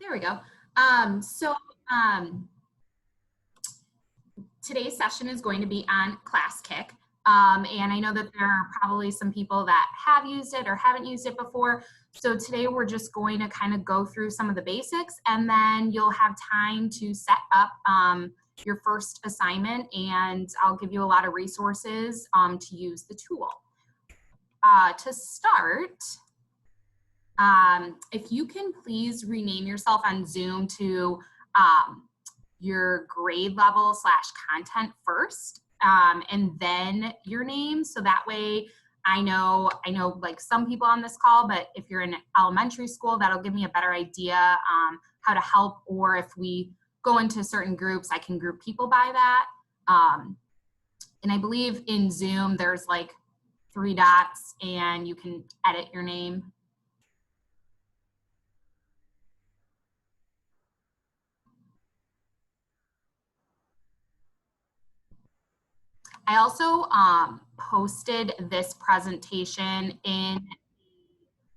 There we go. So today's session is going to be on Classkick. And I know that there are probably some people that have used it or haven't used it before. So today we're just going to kind of go through some of the basics, and then you'll have time to set up your first assignment, and I'll give you a lot of resources to use the tool. To start, if you can please rename yourself on Zoom to your grade level / content first, and then your name. So that way I know like some people on this call, but if you're in elementary school, that'll give me a better idea how to help, or if we go into certain groups, I can group people by that. And I believe in Zoom, there's like 3 dots and you can edit your name. I also posted this presentation in,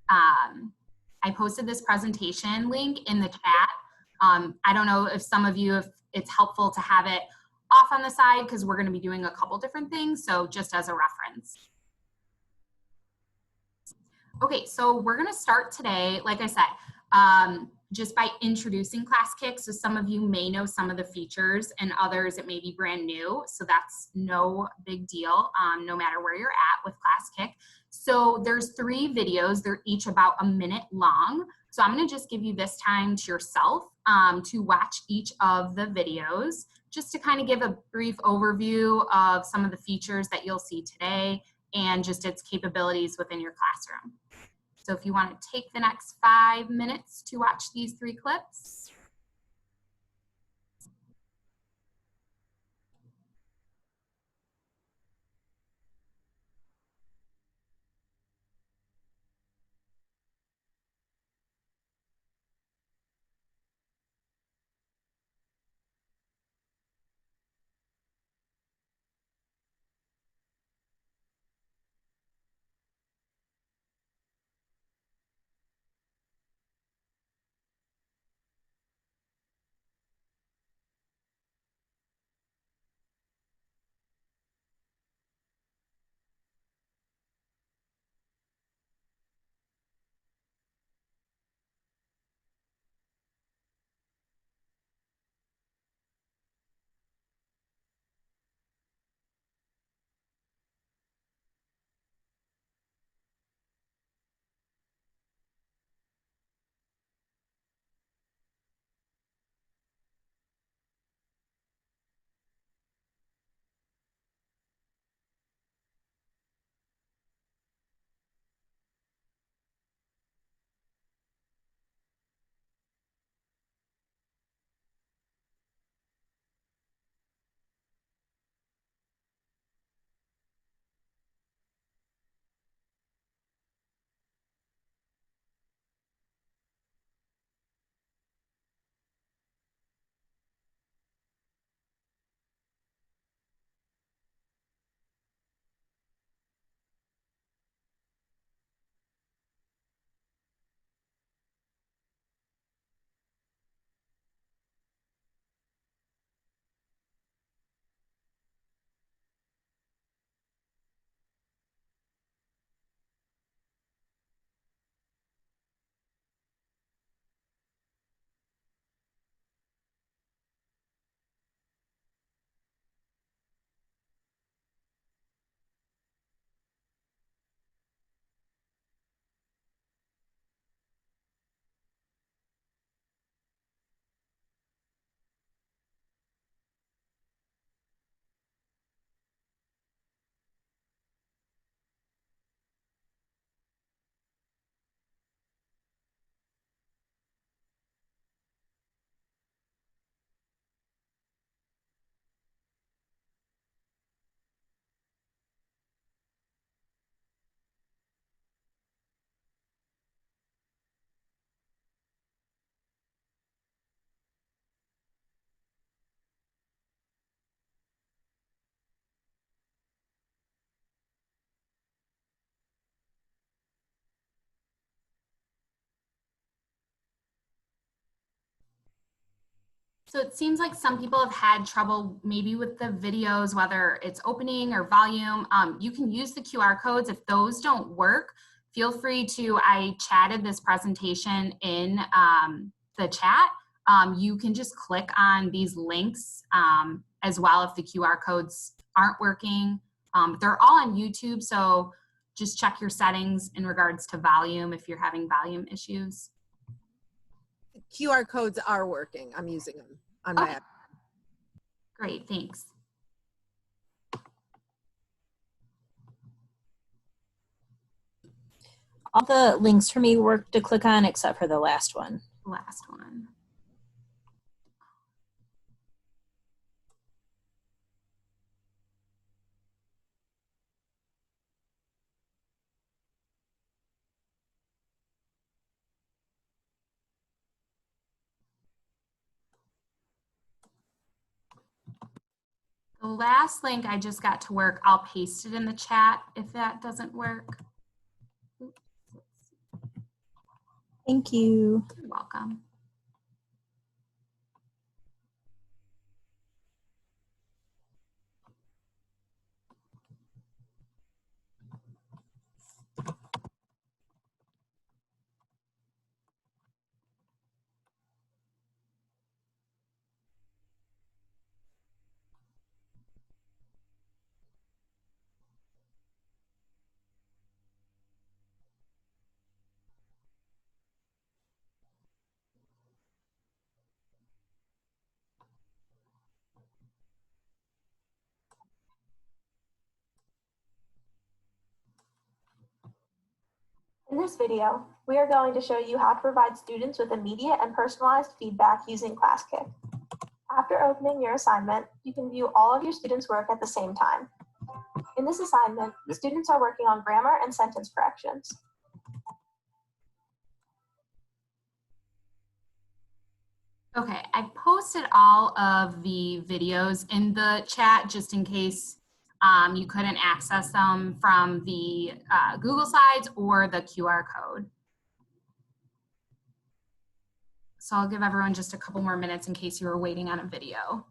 I posted this presentation link in the chat. I don't know if some of you, if it's helpful to have it off on the side, because we're going to be doing a couple different things, so just as a reference. Okay, so we're going to start today, like I said, just by introducing Classkick. So some of you may know some of the features, and others it may be brand new. So that's no big deal, no matter where you're at with Classkick. So there's 3 videos. They're each about a minute long. So I'm going to just give you this time to yourself to watch each of the videos, just to kind of give a brief overview of some of the features that you'll see today and just its capabilities within your classroom. So if you want to take the next 5 minutes to watch these 3 clips. So it seems like some people have had trouble maybe with the videos, whether it's opening or volume. You can use the QR codes. If those don't work, feel free to, I chatted this presentation in the chat. You can just click on these links as well if the QR codes aren't working. They're all on YouTube, so just check your settings in regards to volume if you're having volume issues. QR codes are working. I'm using them on my app. Great, thanks. All the links for me work to click on except for the last one. Last one. The last link I just got to work, I'll paste it in the chat if that doesn't work. Thank you. You're welcome. In this video, we are going to show you how to provide students with immediate and personalized feedback using Classkick. After opening your assignment, you can view all of your students' work at the same time. In this assignment, the students are working on grammar and sentence corrections. Okay, I posted all of the videos in the chat just in case you couldn't access them from the Google Slides or the QR code. So I'll give everyone just a couple more minutes in case you were waiting on a video.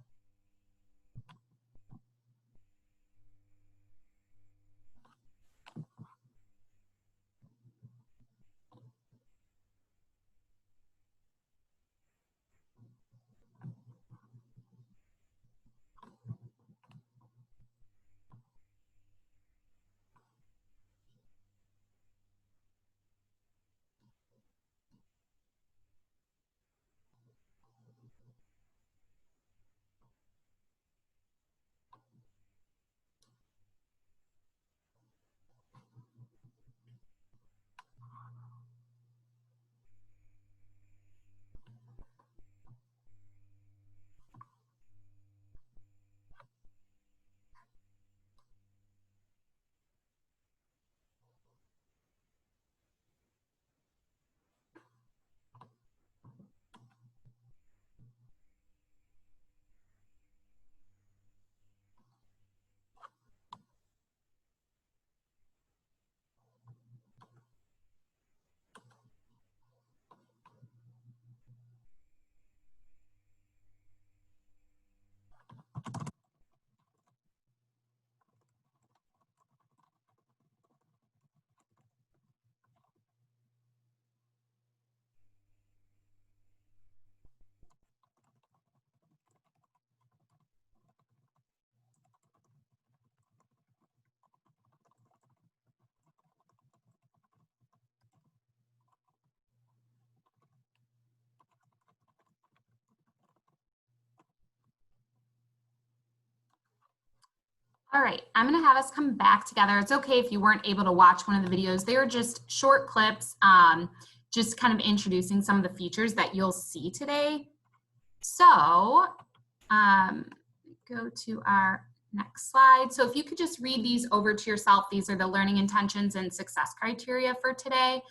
All right, I'm gonna have us come back together. It's okay if you weren't able to watch one of the videos. They were just short clips, just kind of introducing some of the features that you'll see today. So go to our next slide. So if you could just read these over to yourself, these are the learning intentions and success criteria for today.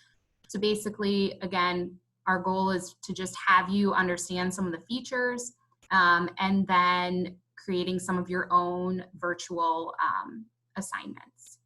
So basically, again, our goal is to just have you understand some of the features and then creating some of your own virtual assignments.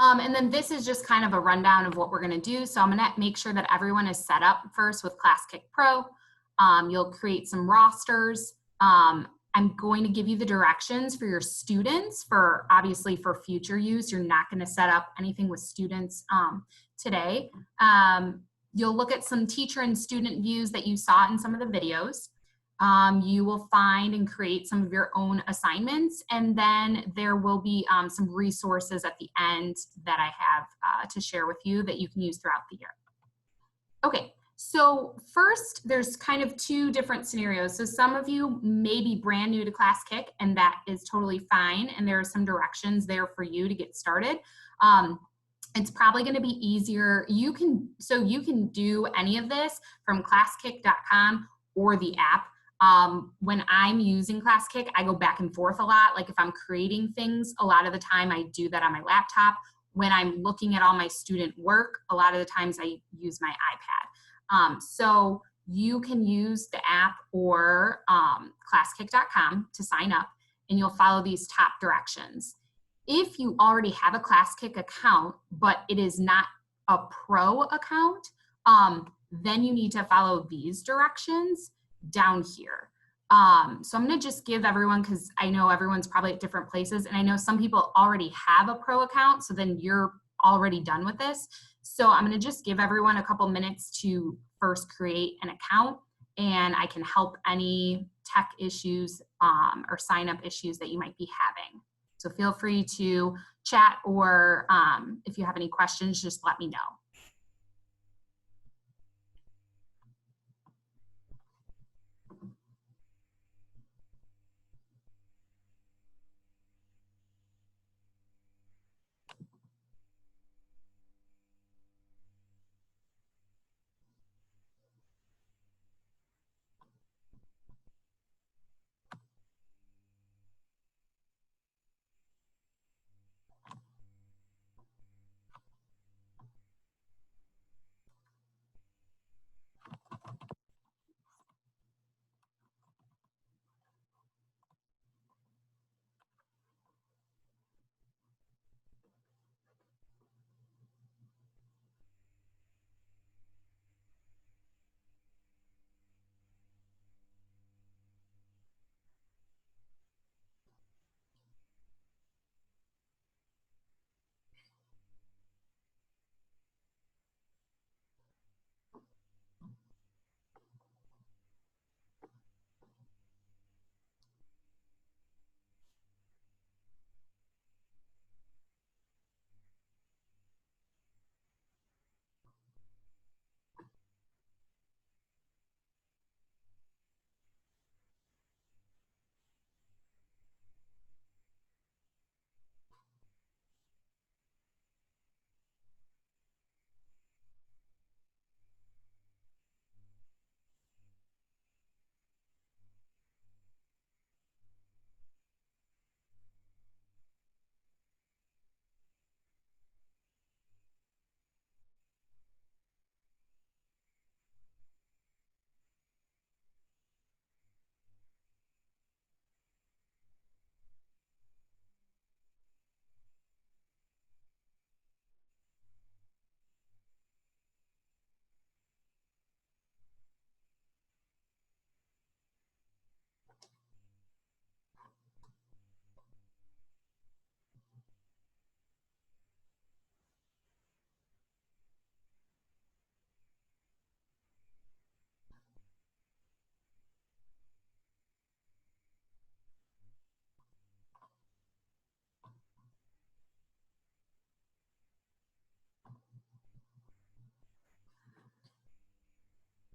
And then this is just kind of a rundown of what we're going to do. So I'm going to make sure that everyone is set up first with Classkick Pro. You'll create some rosters. I'm going to give you the directions for your students for obviously for future use. You're not going to set up anything with students today. You'll look at some teacher and student views that you saw in some of the videos. You will find and create some of your own assignments, and then there will be some resources at the end that I have to share with you that you can use throughout the year. Okay, so first there's kind of two different scenarios. So some of you may be brand new to Classkick, and that is totally fine, and there are some directions there for you to get started. It's probably going to be easier. You can do any of this from classkick.com or the app. When I'm using Classkick, I go back and forth a lot. Like if I'm creating things, a lot of the time I do that on my laptop. When I'm looking at all my student work, a lot of the times I use my iPad. So you can use the app or classkick.com to sign up, and you'll follow these top directions. If you already have a Classkick account, but it is not a pro account, then you need to follow these directions down here. So I'm going to just give everyone, because I know everyone's probably at different places, and I know some people already have a pro account, so then you're already done with this. So I'm going to just give everyone a couple minutes to first create an account, and I can help any tech issues or sign up issues that you might be having. So feel free to chat, or if you have any questions, just let me know.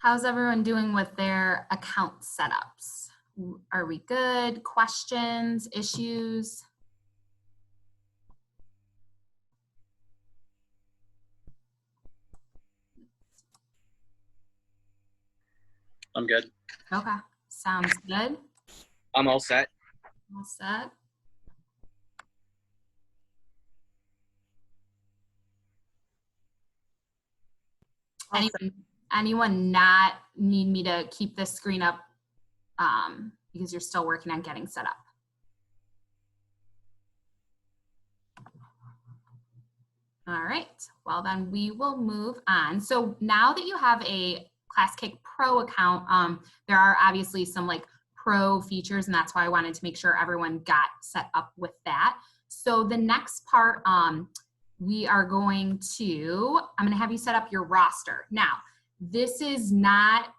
How's everyone doing with their account setups? Are we good? Questions, issues? I'm good. Okay, sounds good. I'm all set. All set. Anyone not need me to keep this screen up because you're still working on getting set up? All right, well then we will move on. So now that you have a Classkick Pro account, there are obviously some like pro features, and that's why I wanted to make sure everyone got set up with that. So the next part, we are going to, I'm gonna have you set up your roster. Now, this is not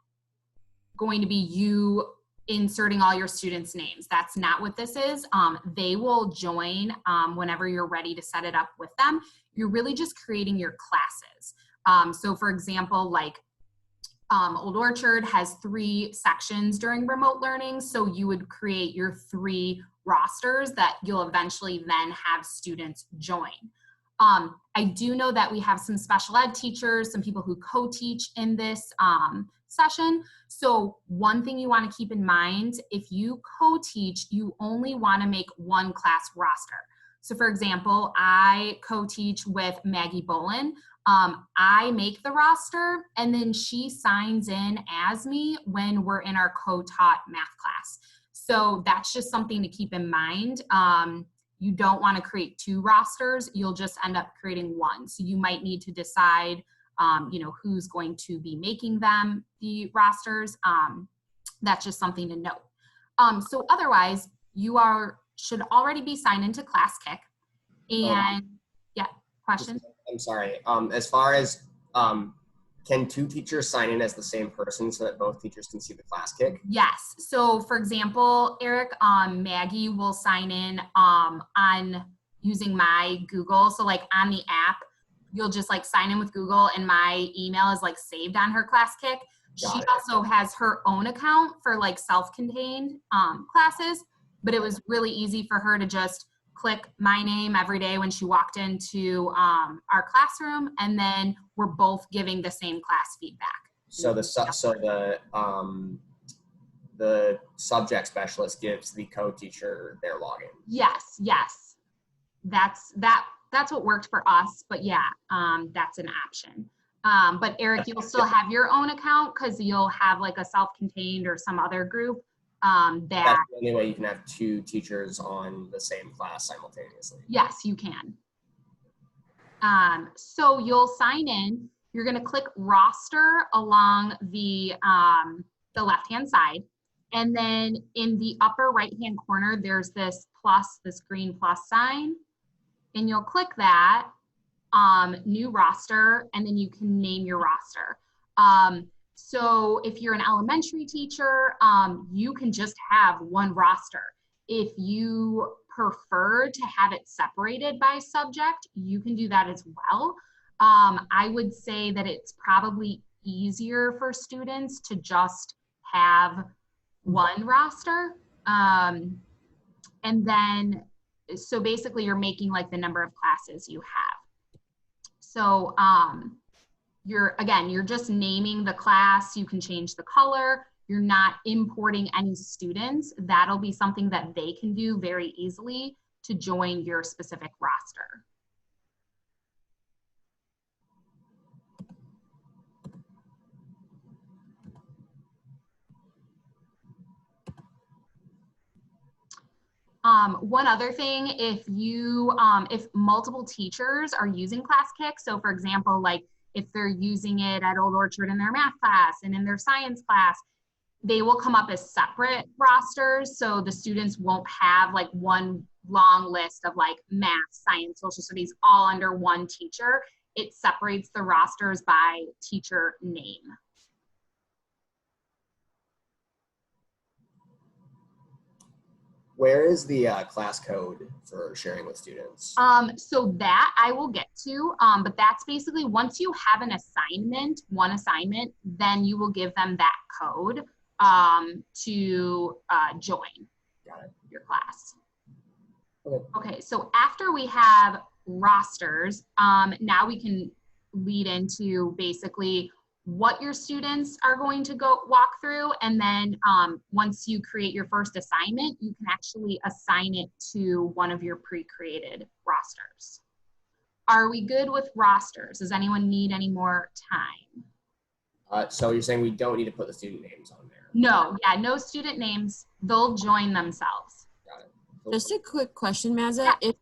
going to be you inserting all your students' names. That's not what this is. They will join whenever you're ready to set it up with them. You're really just creating your classes. So for example, like Old Orchard has 3 sections during remote learning. So you would create your 3 rosters that you'll eventually then have students join. I do know that we have some special ed teachers, some people who co-teach in this session. So one thing you want to keep in mind, if you co-teach, you only want to make one class roster. So for example, I co-teach with Maggie Bolin. I make the roster and then she signs in as me when we're in our co-taught math class. So that's just something to keep in mind. You don't want to create 2 rosters. You'll just end up creating 1. So you might need to decide, who's going to be making them the rosters. That's just something to note. So otherwise, you should already be signed into Classkick. And yeah, question? I'm sorry. As far as can 2 teachers sign in as the same person so that both teachers can see the Classkick? Yes. So for example, Eric, Maggie will sign in on using my Google. So like on the app, you'll just like sign in with Google and my email is like saved on her Classkick. She also has her own account for like self-contained classes, but it was really easy for her to just click my name every day when she walked into our classroom, and then we're both giving the same class feedback. So the subject specialist gives the co-teacher their login. Yes. That's what worked for us, but yeah, that's an option. But Eric, you'll still have your own account because you'll have like a self-contained or some other group. That's the only way you can have 2 teachers on the same class simultaneously. Yes, you can. So you'll sign in. You're going to click roster along the left-hand side. And then in the upper right-hand corner, there's this green plus sign. And you'll click that, new roster, and then you can name your roster. So if you're an elementary teacher, you can just have one roster. If you prefer to have it separated by subject, you can do that as well. I would say that it's probably easier for students to just have one roster. And then, so basically you're making like the number of classes you have. So, you're just naming the class. You can change the color. You're not importing any students. That'll be something that they can do very easily to join your specific roster. One other thing, if multiple teachers are using Classkick, so for example, like if they're using it at Old Orchard in their math class and in their science class, they will come up as separate rosters. So the students won't have like one long list of like math, science, social studies, all under one teacher. It separates the rosters by teacher name. Where is the class code for sharing with students? So that I will get to, but that's basically once you have an assignment, one assignment, then you will give them that code to join your class. Okay, so after we have rosters, now we can lead into basically what your students are going to go walk through. And then once you create your first assignment, you can actually assign it to one of your pre-created rosters. Are we good with rosters? Does anyone need any more time? So you're saying we don't need to put the student names on there? No, yeah, no student names. They'll join themselves. Got it. Just a quick question, Mazza. Yeah. If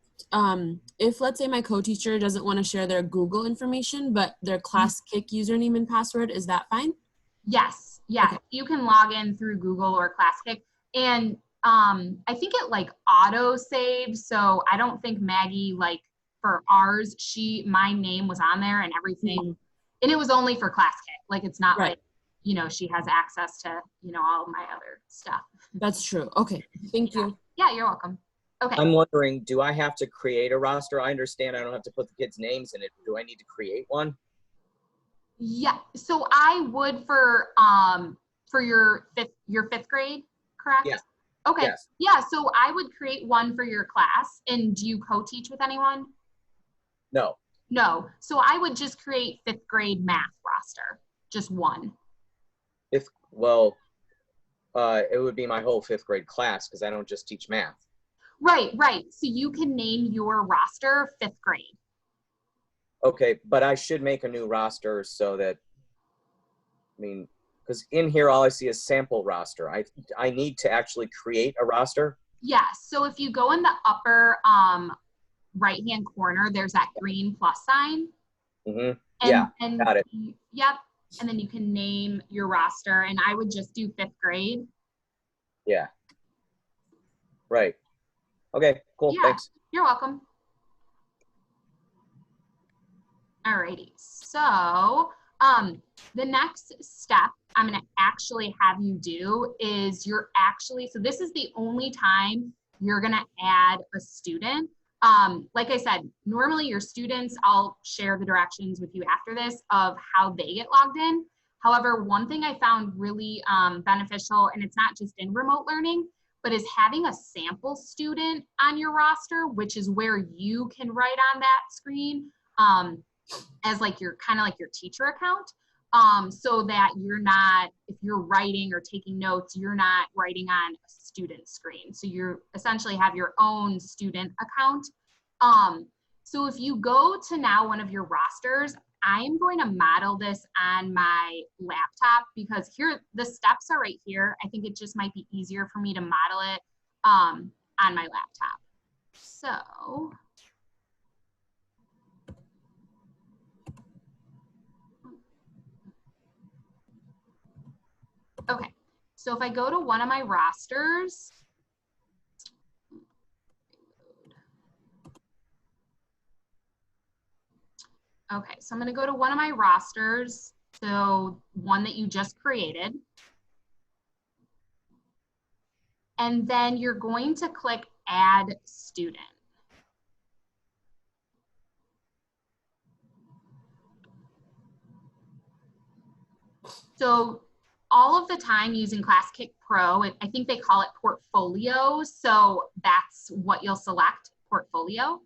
if let's say my co-teacher doesn't want to share their Google information, but their Classkick username and password, is that fine? Yes, yeah. Okay. You can log in through Google or Classkick, and I think it like auto saves. So I don't think Maggie, like for ours, my name was on there and everything, and it was only for Classkick. Like it's not Right. like, you know, she has access to, you know, all of my other stuff. That's true. Okay, thank you. Yeah, you're welcome. Okay. I'm wondering, do I have to create a roster? I understand I don't have to put the kids' names in it. Do I need to create one? Yeah, so I would for your fifth grade, correct? Yeah. Okay. Yes. Yeah, so I would create one for your class. And do you co-teach with anyone? No. No. So I would just create fifth grade math roster, just one. It would be my whole fifth grade class because I don't just teach math. Right, right. So you can name your roster fifth grade. Okay, but I should make a new roster so that, I mean, because in here all I see is sample roster. I need to actually create a roster. Yeah, so if you go in the upper right-hand corner, there's that green plus sign. Mm-hmm. And, Yeah, got it. Yep, and then you can name your roster, and I would just do fifth grade. Yeah. Right. Okay, cool, Yeah, thanks. you're welcome. Alrighty, so the next step I'm gonna actually have you do is so this is the only time you're gonna add a student. Like I said, normally your students, I'll share the directions with you after this of how they get logged in. However, one thing I found really beneficial, and it's not just in remote learning, but is having a sample student on your roster, which is where you can write on that screen as like your kind of like your teacher account, so that you're not, if you're writing or taking notes, you're not writing on a student screen. So you essentially have your own student account. So if you go to now one of your rosters, I'm going to model this on my laptop because here, the steps are right here. I think it just might be easier for me to model it on my laptop. So, okay, so if I go to one of my rosters, okay, so I'm gonna go to one of my rosters, so one that you just created. And then you're going to click Add Student. So all of the time using Classkick Pro, I think they call it portfolio. So that's what you'll select, portfolio.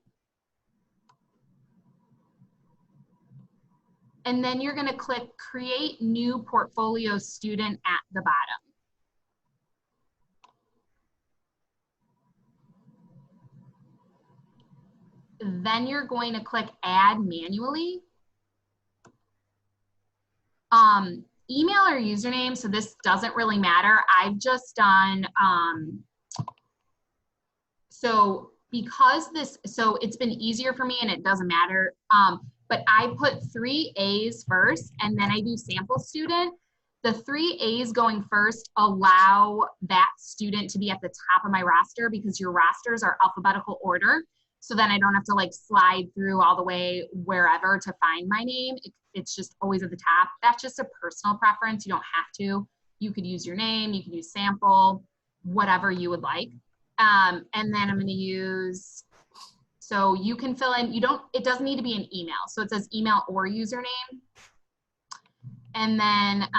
And then you're gonna click Create New Portfolio Student at the bottom. Then you're going to click Add Manually. Email or username, so this doesn't really matter. I've just done, so it's been easier for me and it doesn't matter, but I put 3 A's first and then I do sample student. The 3 A's going first allow that student to be at the top of my roster because your rosters are alphabetical order. So then I don't have to like slide through all the way wherever to find my name. It's just always at the top. That's just a personal preference. You don't have to. You could use your name, you could use sample, whatever you would like. And then I'm gonna use, so you can fill in, it doesn't need to be an email. So it says email or username. And then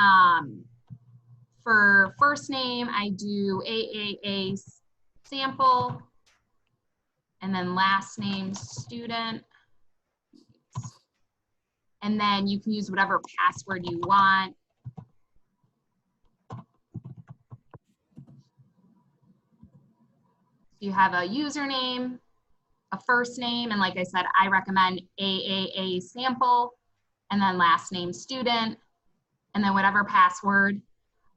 for first name, I do AAA sample. And then last name student. And then you can use whatever password you want. You have a username, a first name, and like I said, I recommend AAA sample, and then last name student, and then whatever password.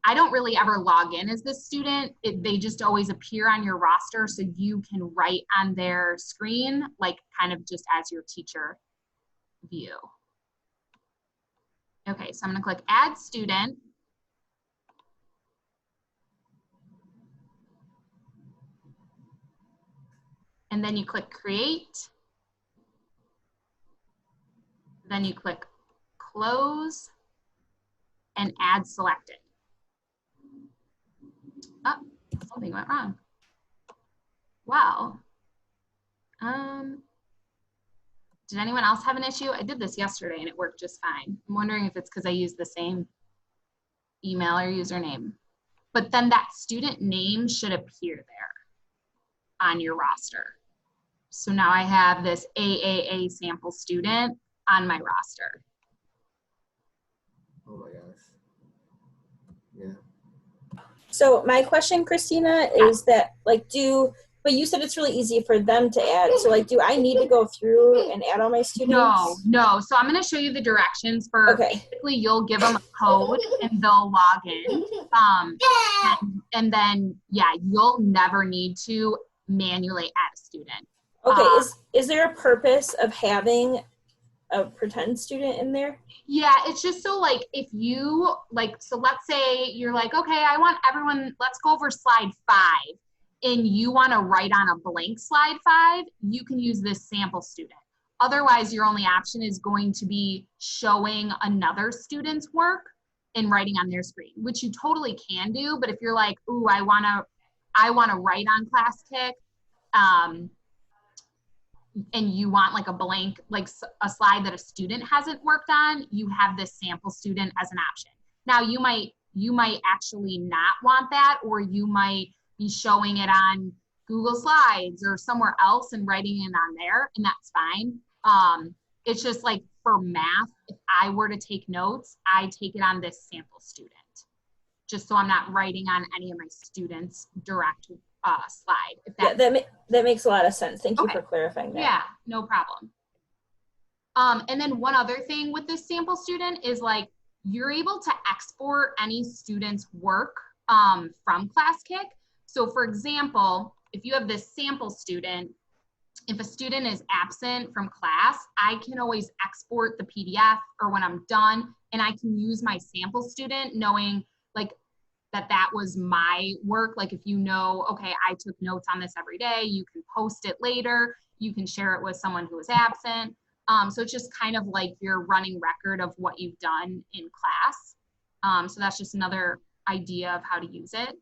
I don't really ever log in as the student. They just always appear on your roster, so you can write on their screen, like kind of just as your teacher view. Okay, so I'm gonna click Add Student. And then you click Create. Then you click Close and Add Selected. Oh, something went wrong. Wow. Did anyone else have an issue? I did this yesterday and it worked just fine. I'm wondering if it's because I used the same email or username. But then that student name should appear there on your roster. So now I have this AAA sample student on my roster. Oh my gosh. Yeah. So my question, Christina, is that like but you said it's really easy for them to add. So like, do I need to go through and add all my students? No. So I'm going to show you the directions for, basically you'll give them a code and they'll log in. And then, yeah, you'll never need to manually add a student. Okay, is there a purpose of having a pretend student in there? Yeah, it's just so like if you so let's say you're like, okay, I want everyone, let's go over slide 5 and you want to write on a blank slide 5, you can use this sample student. Otherwise, your only option is going to be showing another student's work and writing on their screen, which you totally can do. But if you're like, ooh, I want to write on Classkick, and you want like a blank, like a slide that a student hasn't worked on, you have this sample student as an option. Now you might actually not want that, or you might be showing it on Google Slides or somewhere else and writing it on there, and that's fine. It's just like for math, if I were to take notes, I take it on this sample student, just so I'm not writing on any of my students' direct slide. If that makes a lot of sense. Thank you Okay. for clarifying that. Yeah, no problem. And then one other thing with this sample student is like, you're able to export any student's work from Classkick. So for example, if you have this sample student, if a student is absent from class, I can always export the PDF or when I'm done, and I can use my sample student knowing like that was my work. Like if you know, okay, I took notes on this every day, you can post it later, you can share it with someone who was absent. So it's just kind of like your running record of what you've done in class. So that's just another idea of how to use it.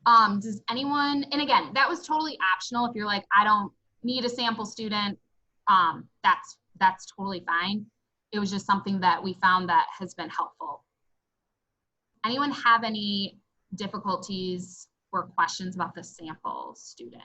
Does anyone, and again, that was totally optional. If you're like, I don't need a sample student, that's totally fine. It was just something that we found that has been helpful. Anyone have any difficulties or questions about the sample student?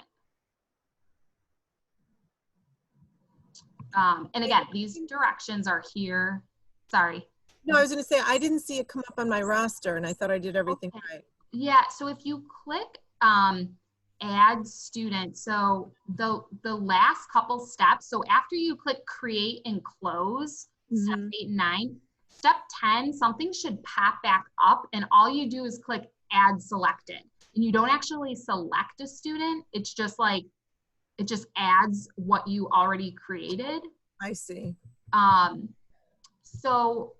And again, these directions are here. Sorry. No, I was going to say, I didn't see it come up on my roster and I thought I did everything right. Yeah, so if you click add student, so the last couple steps, so after you click create and close, steps 8 and 9, step 10, something should pop back up and all you do is click add selected. And you don't actually select a student, it's just like, it just adds what you already created. I see. So.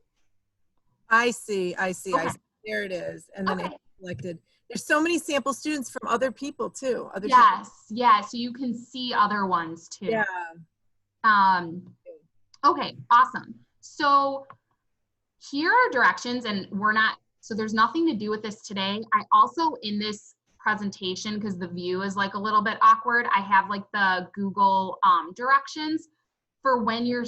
I see. Okay. There it is. And then it's selected. There's so many sample students from other people too. Yeah, so you can see other ones too. Yeah. Okay, awesome. So here are directions, and so there's nothing to do with this today. I also, in this presentation, because the view is like a little bit awkward, I have like the Google directions for when you're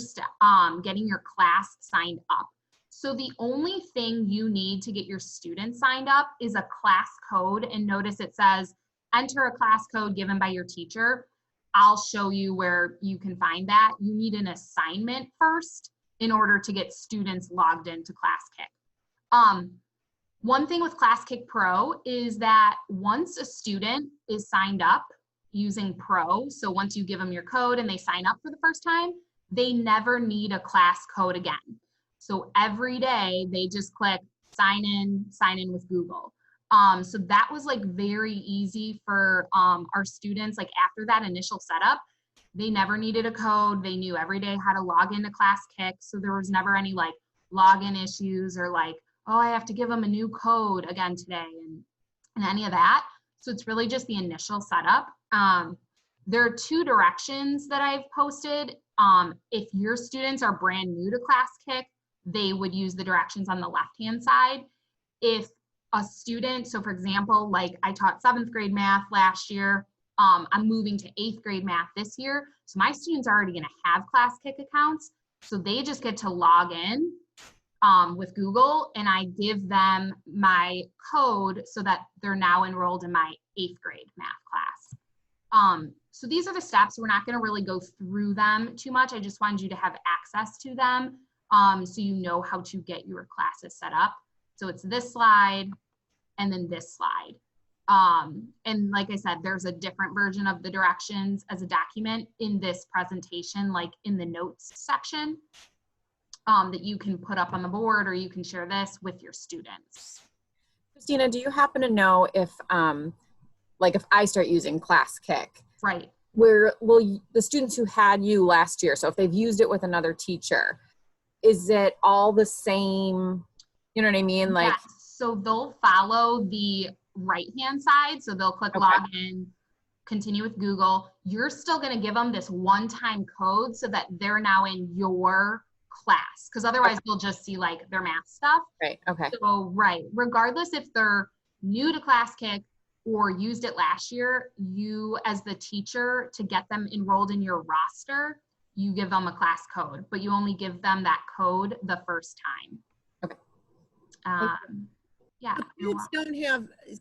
getting your class signed up. So the only thing you need to get your students signed up is a class code, and notice it says enter a class code given by your teacher. I'll show you where you can find that. You need an assignment first in order to get students logged into Classkick. One thing with Classkick Pro is that once a student is signed up using Pro, so once you give them your code and they sign up for the first time, they never need a class code again. So every day they just click sign in with Google. So that was like very easy for our students. Like after that initial setup, they never needed a code. They knew every day how to log into Classkick. So there was never any like login issues or like, oh, I have to give them a new code again today and any of that. So it's really just the initial setup. There are 2 directions that I've posted. If your students are brand new to Classkick, they would use the directions on the left-hand side. If a student, so for example, like I taught 7th grade math last year, I'm moving to 8th grade math this year. So my students are already gonna have Classkick accounts. So they just get to log in with Google, and I give them my code so that they're now enrolled in my 8th grade math class. So these are the steps. We're not going to really go through them too much. I just wanted you to have access to them so you know how to get your classes set up. So it's this slide and then this slide. And like I said, there's a different version of the directions as a document in this presentation, like in the notes section. That you can put up on the board, or you can share this with your students. Christina, do you happen to know if, like if I start using Classkick, Right. where will the students who had you last year, so if they've used it with another teacher, is it all the same, you know what I mean? Like, Yes. So they'll follow the right-hand side. So they'll click login, continue with Google. You're still going to give them this one-time code so that they're now in your class, because otherwise they'll just see like their math stuff. Right. Okay. So regardless if they're new to Classkick or used it last year, you as the teacher, to get them enrolled in your roster, you give them a class code, but you only give them that code the first time. Okay. Yeah.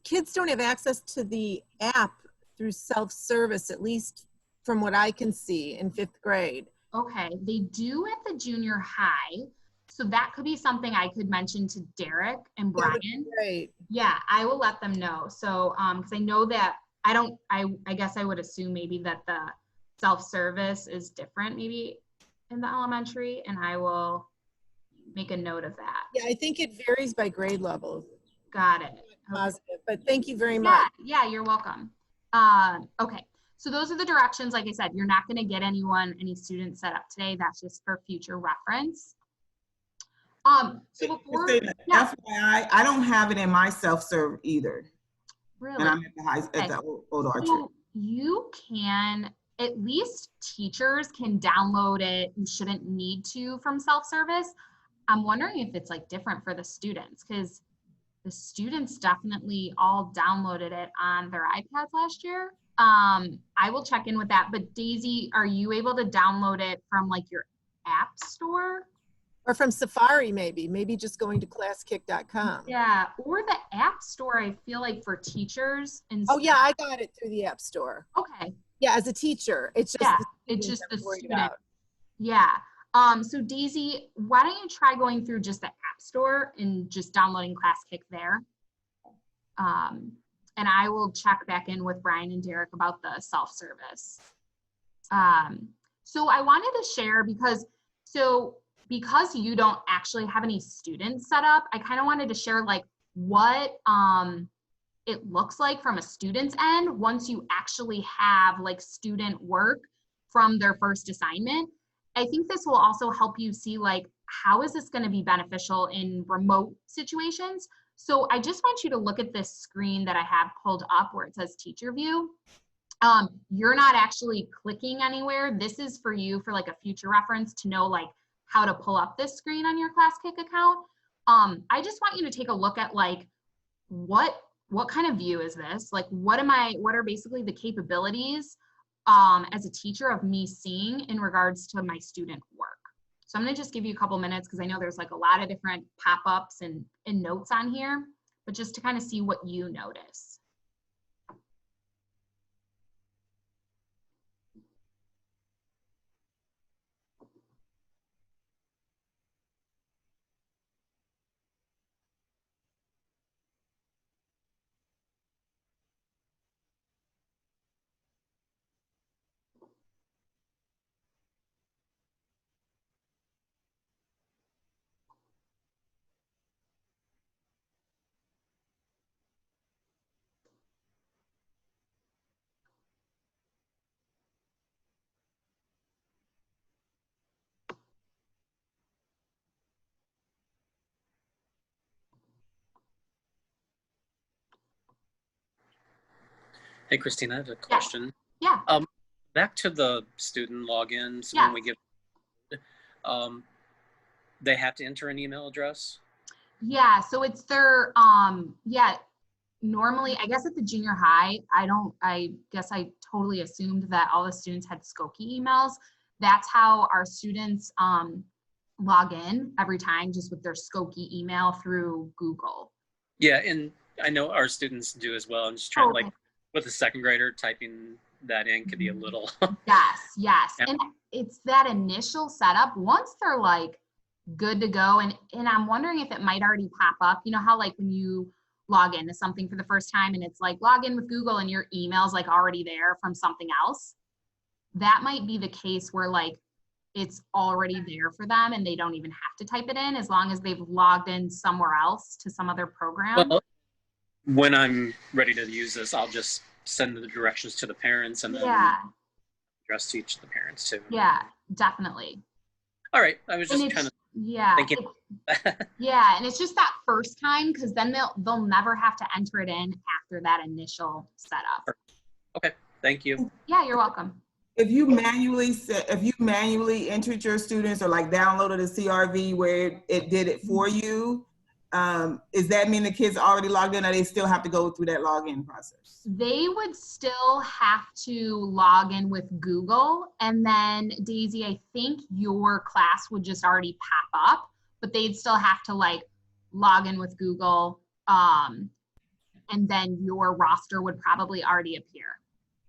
Kids don't have access to the app through self-service, at least from what I can see in 5th grade. Okay, they do at the junior high. So that could be something I could mention to Derek and Brian. Right. Yeah, I will let them know. So, because I know that I guess I would assume maybe that the self-service is different maybe in the elementary, and I will make a note of that. Yeah, I think it varies by grade level. Got it. Positive, but thank you very much. Yeah, you're welcome. Okay. So those are the directions. Like I said, you're not going to get any students set up today. That's just for future reference. So before, FYI, I don't have it in my self-serve either. Really? And I'm at the old Archer. So you can, at least teachers can download it. You shouldn't need to from self-service. I'm wondering if it's like different for the students, because the students definitely all downloaded it on their iPads last year. I will check in with that, but Daisy, are you able to download it from like your app store? Or from Safari, maybe just going to classkick.com. Yeah, or the app store, I feel like for teachers. And oh yeah, I got it through the app store. Okay. Yeah, as a teacher, it's just the student. Yeah. So Daisy, why don't you try going through just the app store and just downloading Classkick there? And I will check back in with Brian and Derek about the self-service. So I wanted to share because you don't actually have any students set up, I kind of wanted to share like what it looks like from a student's end once you actually have like student work from their first assignment. I think this will also help you see like, how is this going to be beneficial in remote situations? So I just want you to look at this screen that I have pulled up where it says teacher view. You're not actually clicking anywhere. This is for you for like a future reference to know like how to pull up this screen on your Classkick account. I just want you to take a look at like, what kind of view is this? Like, what are basically the capabilities as a teacher of me seeing in regards to my student work? So I'm gonna just give you a couple minutes because I know there's like a lot of different pop-ups and notes on here, but just to kind of see what you notice. Hey, Christina, I have a question. Yeah. Back to the student logins. Yes. When we give, they have to enter an email address. Yeah, so it's their, normally, I guess at the junior high, I guess I totally assumed that all the students had Skokie emails. That's how our students log in every time, just with their Skokie email through Google. Yeah, and I know our students do as well. I'm just trying, Okay. like, with a second grader, typing that in could be a little. Yes. Yeah. And it's that initial setup. Once they're like good to go, and I'm wondering if it might already pop up. You know how like when you log into something for the first time and it's like log in with Google and your email's like already there from something else? That might be the case where like it's already there for them and they don't even have to type it in as long as they've logged in somewhere else to some other program. Well, when I'm ready to use this, I'll just send the directions to the parents and then address to each of the parents too. Yeah, definitely. All right, I was just kind of thinking. Yeah, and it's just that first time because then they'll never have to enter it in after that initial setup. Okay, thank you. Yeah, you're welcome. If you manually entered your students or like downloaded a CRV where it did it for you, does that mean the kids already logged in or they still have to go through that login process? They would still have to log in with Google, and then Daisy, I think your class would just already pop up, but they'd still have to like log in with Google, and then your roster would probably already appear.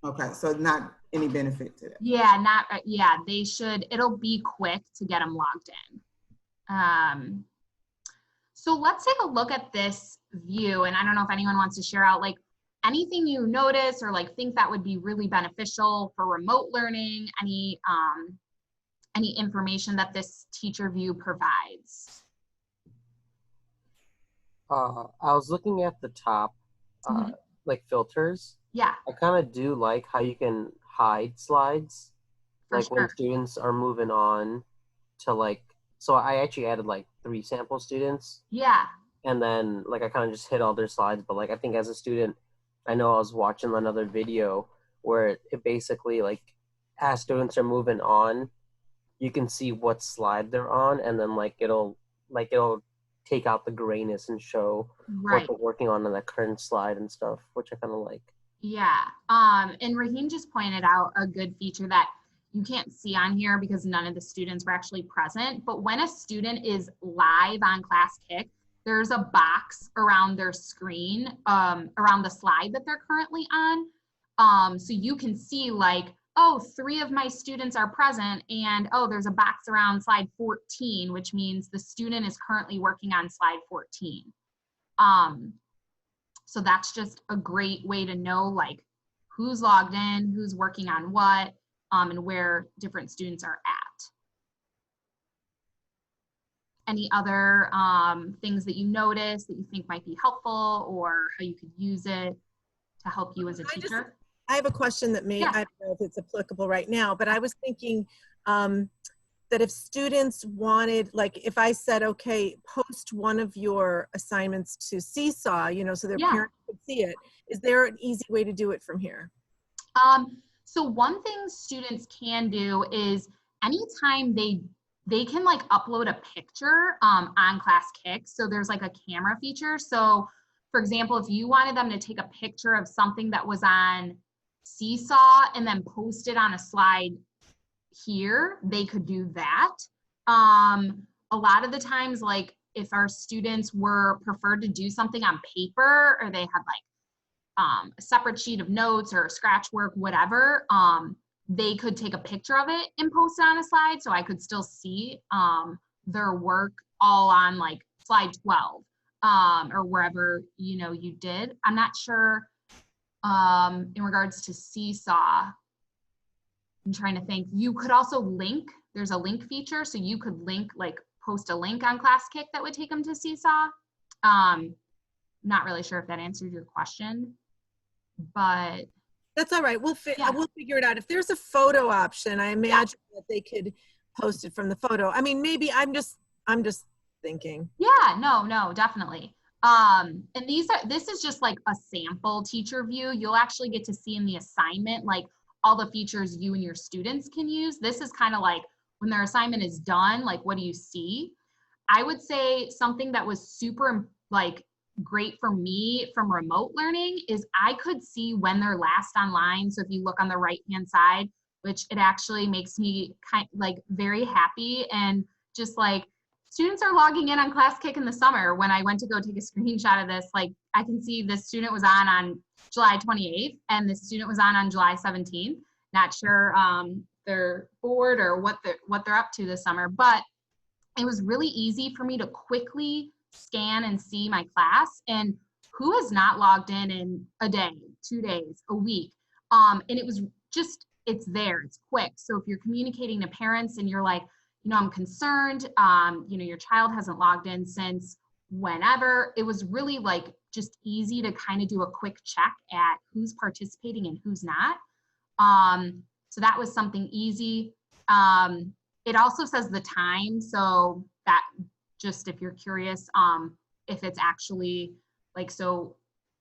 Okay, so not any benefit to that. Yeah, they should. It'll be quick to get them logged in. So let's take a look at this view, and I don't know if anyone wants to share out like anything you notice or like think that would be really beneficial for remote learning, any information that this teacher view provides. I was looking at the top, like filters. Yeah. I kind of do like how you can hide slides, like when students are moving on to like, so I actually added like 3 sample students. Yeah. And then like I kind of just hid all their slides, but like I think as a student, I know I was watching another video where it basically like as students are moving on, you can see what slide they're on, and then like it'll take out the grayness and show what they're working on that current slide and stuff, which I kind of like. Yeah, and Raheem just pointed out a good feature that you can't see on here because none of the students were actually present, but when a student is live on Classkick, there's a box around their screen, around the slide that they're currently on. So you can see like, oh, 3 of my students are present, and oh, there's a box around slide 14, which means the student is currently working on slide 14. So that's just a great way to know like who's logged in, who's working on what, and where different students are at. Any other things that you notice that you think might be helpful, or how you could use it to help you as a teacher? I have a question that I don't know if it's applicable right now, but I was thinking that if students wanted, like if I said, okay, post one of your assignments to Seesaw, you know, so their parents could see it, is there an easy way to do it from here? So one thing students can do is anytime they can like upload a picture on Classkick. So there's like a camera feature. So for example, if you wanted them to take a picture of something that was on Seesaw and then post it on a slide here, they could do that. A lot of the times, like if our students were preferred to do something on paper, or they had like a separate sheet of notes or scratch work, whatever, they could take a picture of it and post it on a slide, so I could still see their work all on like slide 12 or wherever you did. I'm not sure in regards to Seesaw. I'm trying to think. You could also link. There's a link feature, so you could link, like post a link on Classkick that would take them to Seesaw. Not really sure if that answered your question, but that's all right. We'll figure it out. If there's a photo option, I imagine that they could post it from the photo. I mean, maybe I'm just thinking. Yeah, no, definitely. And this is just like a sample teacher view. You'll actually get to see in the assignment, like all the features you and your students can use. This is kind of like when their assignment is done, like what do you see? I would say something that was super like great for me from remote learning is I could see when they're last online. So if you look on the right-hand side, which it actually makes me like very happy, and just like students are logging in on Classkick in the summer. When I went to go take a screenshot of this, like I can see this student was on July 28th and this student was on July 17th. Not sure they're bored or what they're up to this summer, but it was really easy for me to quickly scan and see my class and who has not logged in a day, 2 days, a week. And it was just, it's there, it's quick. So if you're communicating to parents and you're like, you know, I'm concerned, you know, your child hasn't logged in since whenever, it was really like just easy to kind of do a quick check at who's participating and who's not. So that was something easy. It also says the time, so that just if you're curious, if it's actually like, so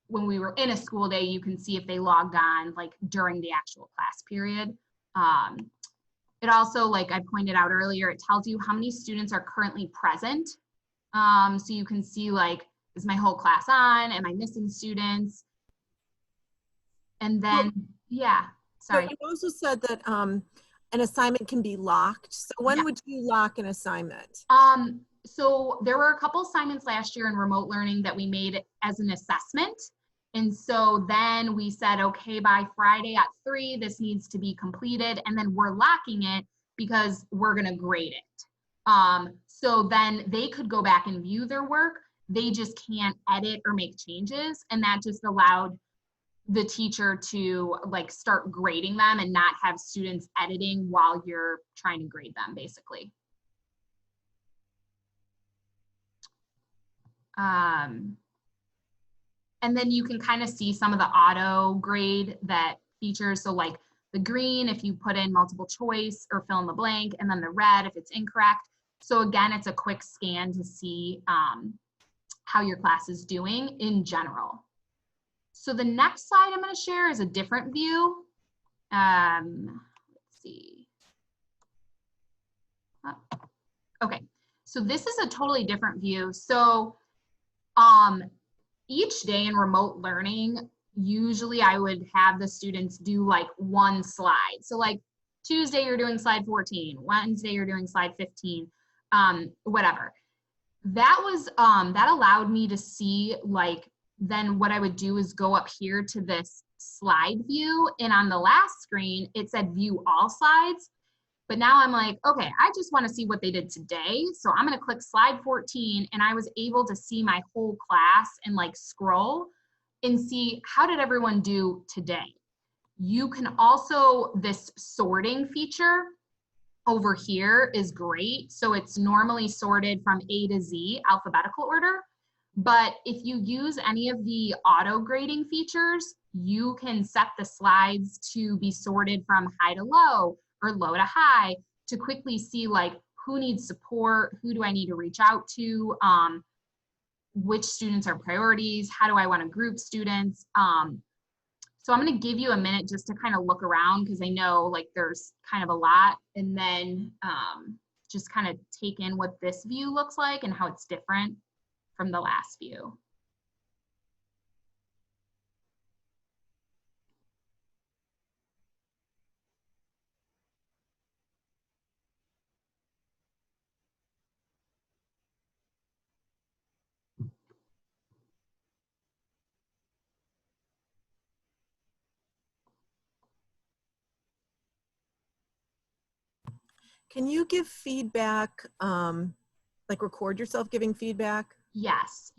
when we were in a school day, you can see if they logged on like during the actual class period. It also, like I pointed out earlier, it tells you how many students are currently present. So you can see like, is my whole class on? Am I missing students? And then, yeah, sorry. So you also said that an assignment can be locked. So when would you lock an assignment? So there were a couple assignments last year in remote learning that we made as an assessment. And so then we said, okay, by Friday at 3, this needs to be completed. And then we're locking it because we're gonna grade it. So then they could go back and view their work. They just can't edit or make changes. And that just allowed the teacher to like start grading them and not have students editing while you're trying to grade them, basically. And then you can kind of see some of the auto grade that features. So like the green, if you put in multiple choice or fill in the blank, and then the red if it's incorrect. So again, it's a quick scan to see how your class is doing in general. So the next slide I'm going to share is a different view. Let's see. Okay, so this is a totally different view. So each day in remote learning, usually I would have the students do like one slide. So like Tuesday, you're doing slide 14, Wednesday, you're doing slide 15, whatever. That was, that allowed me to see like, then what I would do is go up here to this slide view. And on the last screen, it said view all slides. But now I'm like, okay, I just want to see what they did today. So I'm going to click slide 14 and I was able to see my whole class and like scroll and see how did everyone do today. You can also, this sorting feature over here is great. So it's normally sorted from A to Z, alphabetical order. But if you use any of the auto grading features, you can set the slides to be sorted from high to low or low to high to quickly see like who needs support, who do I need to reach out to, which students are priorities, how do I want to group students. So I'm going to give you a minute just to kind of look around because I know like there's kind of a lot, and then just kind of take in what this view looks like and how it's different from the last view. Can you give feedback, like record yourself giving feedback? Yes.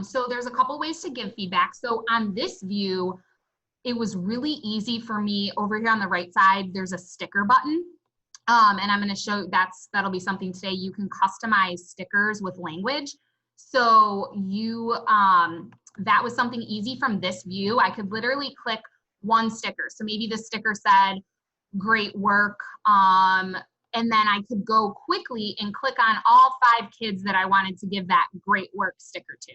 So there's a couple ways to give feedback. So on this view, it was really easy for me. Over here on the right side, there's a sticker button. And I'm going to show that'll be something today. You can customize stickers with language. So you, that was something easy from this view. I could literally click one sticker. So maybe the sticker said, great work. And then I could go quickly and click on all 5 kids that I wanted to give that great work sticker to.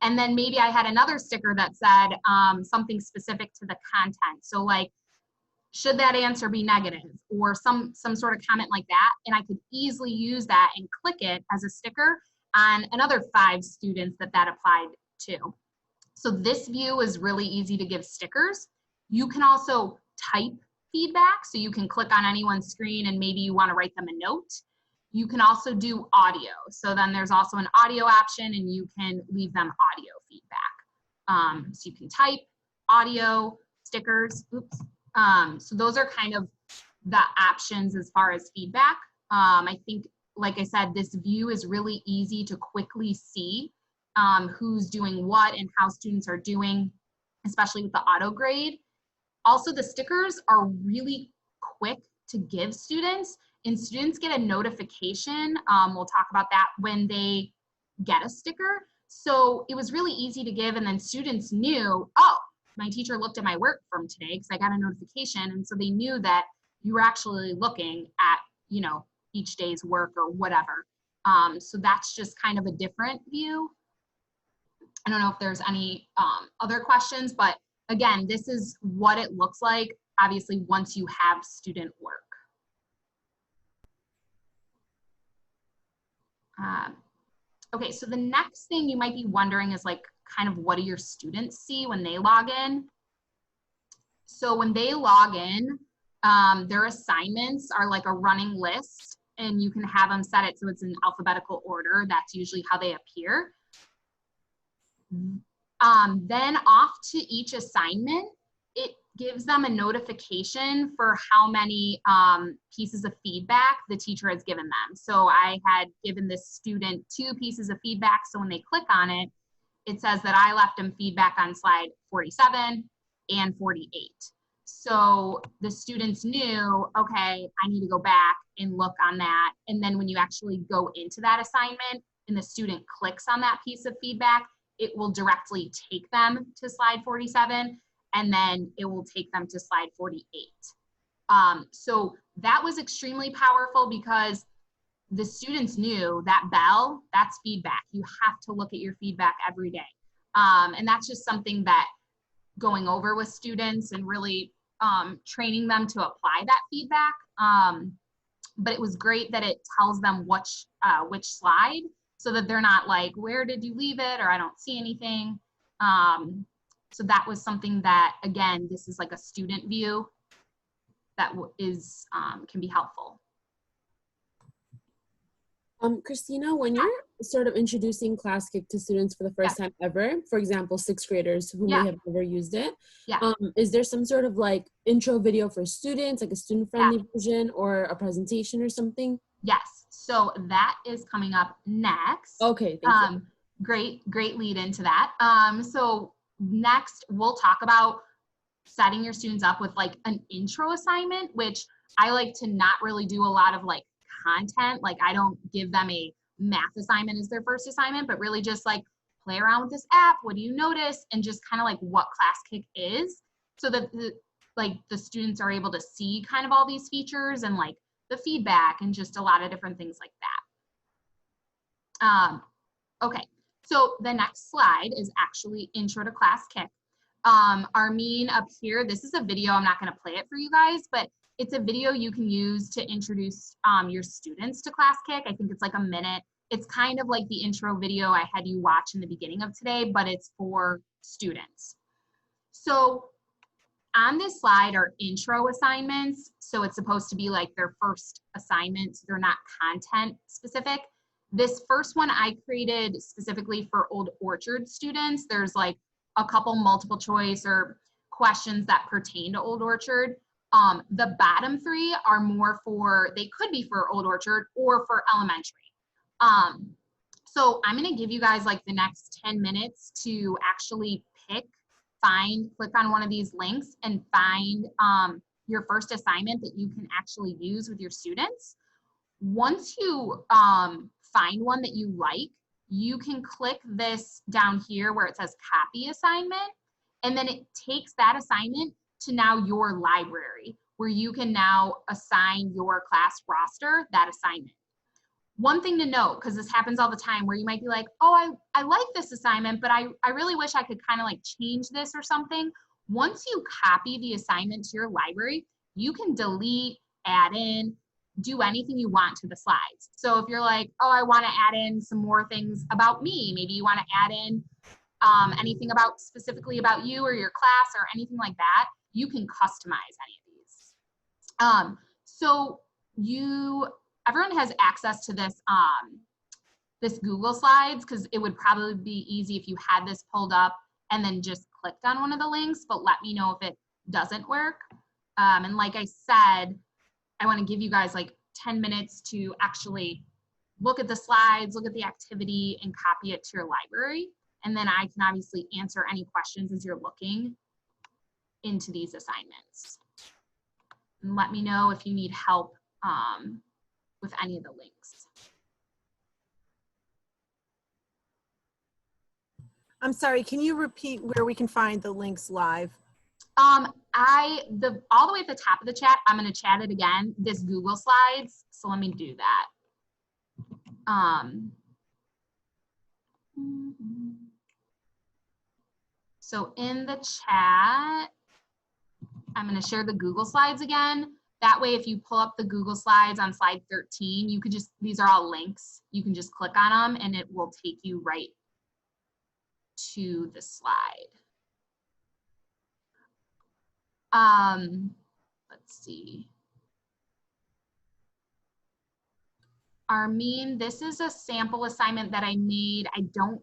And then maybe I had another sticker that said something specific to the content. So like, should that answer be negative, or some sort of comment like that? And I could easily use that and click it as a sticker on another 5 students that applied to. So this view is really easy to give stickers. You can also type feedback, so you can click on anyone's screen and maybe you want to write them a note. You can also do audio. So then there's also an audio option and you can leave them audio feedback. So you can type, audio, stickers, oops. So those are kind of the options as far as feedback. I think, like I said, this view is really easy to quickly see who's doing what and how students are doing, especially with the auto grade. Also, the stickers are really quick to give students, and students get a notification. We'll talk about that when they get a sticker. So it was really easy to give, and then students knew, oh, my teacher looked at my work from today because I got a notification, and so they knew that you were actually looking at, you know, each day's work or whatever. So that's just kind of a different view. I don't know if there's any other questions, but again, this is what it looks like, obviously, once you have student work. Okay, so the next thing you might be wondering is like, kind of what do your students see when they log in? So when they log in, their assignments are like a running list, and you can have them set it so it's in alphabetical order. That's usually how they appear. Then off to each assignment, it gives them a notification for how many pieces of feedback the teacher has given them. So I had given this student 2 pieces of feedback. So when they click on it, it says that I left them feedback on slide 47 and 48. So the students knew, okay, I need to go back and look on that. And then when you actually go into that assignment and the student clicks on that piece of feedback, it will directly take them to slide 47, and then it will take them to slide 48. So that was extremely powerful because the students knew that bell, that's feedback. You have to look at your feedback every day. And that's just something that going over with students and really training them to apply that feedback. But it was great that it tells them which slide, so that they're not like, where did you leave it? Or I don't see anything. So that was something that, again, this is like a student view that can be helpful. Christina, when you're sort of introducing Classkick to students for the first time ever, for example, 6th graders who may have never used it, is there some sort of like intro video for students, like a student-friendly version or a presentation or something? Yes, so that is coming up next. Okay, thank you. Great lead into that. So next we'll talk about setting your students up with like an intro assignment, which I like to not really do a lot of like content. Like I don't give them a math assignment as their first assignment, but really just like play around with this app. What do you notice? And just kind of like what Classkick is, so that the students are able to see kind of all these features and like the feedback and just a lot of different things like that. Okay, so the next slide is actually intro to Classkick. Armin up here, this is a video, I'm not gonna play it for you guys, but it's a video you can use to introduce your students to Classkick. I think it's like a minute. It's kind of like the intro video I had you watch in the beginning of today, but it's for students. So on this slide are intro assignments. So it's supposed to be like their first assignment. So they're not content specific. This first one I created specifically for Old Orchard students. There's like a couple multiple choice or questions that pertain to Old Orchard. The bottom 3 are more for, they could be for Old Orchard or for elementary. So I'm gonna give you guys like the next 10 minutes to actually click on one of these links and find your first assignment that you can actually use with your students. Once you find one that you like, you can click this down here where it says copy assignment, and then it takes that assignment to now your library, where you can now assign your class roster that assignment. one thing to note, because this happens all the time, where you might be like, oh, I like this assignment, but I really wish I could kind of like change this or something. Once you copy the assignment to your library, you can delete, add in, do anything you want to the slides. So if you're like, oh, I want to add in some more things about me, maybe you want to add in anything about specifically about you or your class or anything like that, you can customize any of these. So everyone has access to this this Google Slides, because it would probably be easy if you had this pulled up and then just clicked on one of the links, but let me know if it doesn't work. And like I said, I want to give you guys like 10 minutes to actually look at the slides, look at the activity, and copy it to your library. And then I can obviously answer any questions as you're looking into these assignments. And let me know if you need help with any of the links. I'm sorry, can you repeat where we can find the links live? All the way at the top of the chat, I'm going to chat it again, this Google Slides. So let me do that. So in the chat, I'm going to share the Google Slides again. That way, if you pull up the Google Slides on slide 13, you could just, these are all links. You can just click on them and it will take you right to the slide. Let's see. Armin, this is a sample assignment that I made. I don't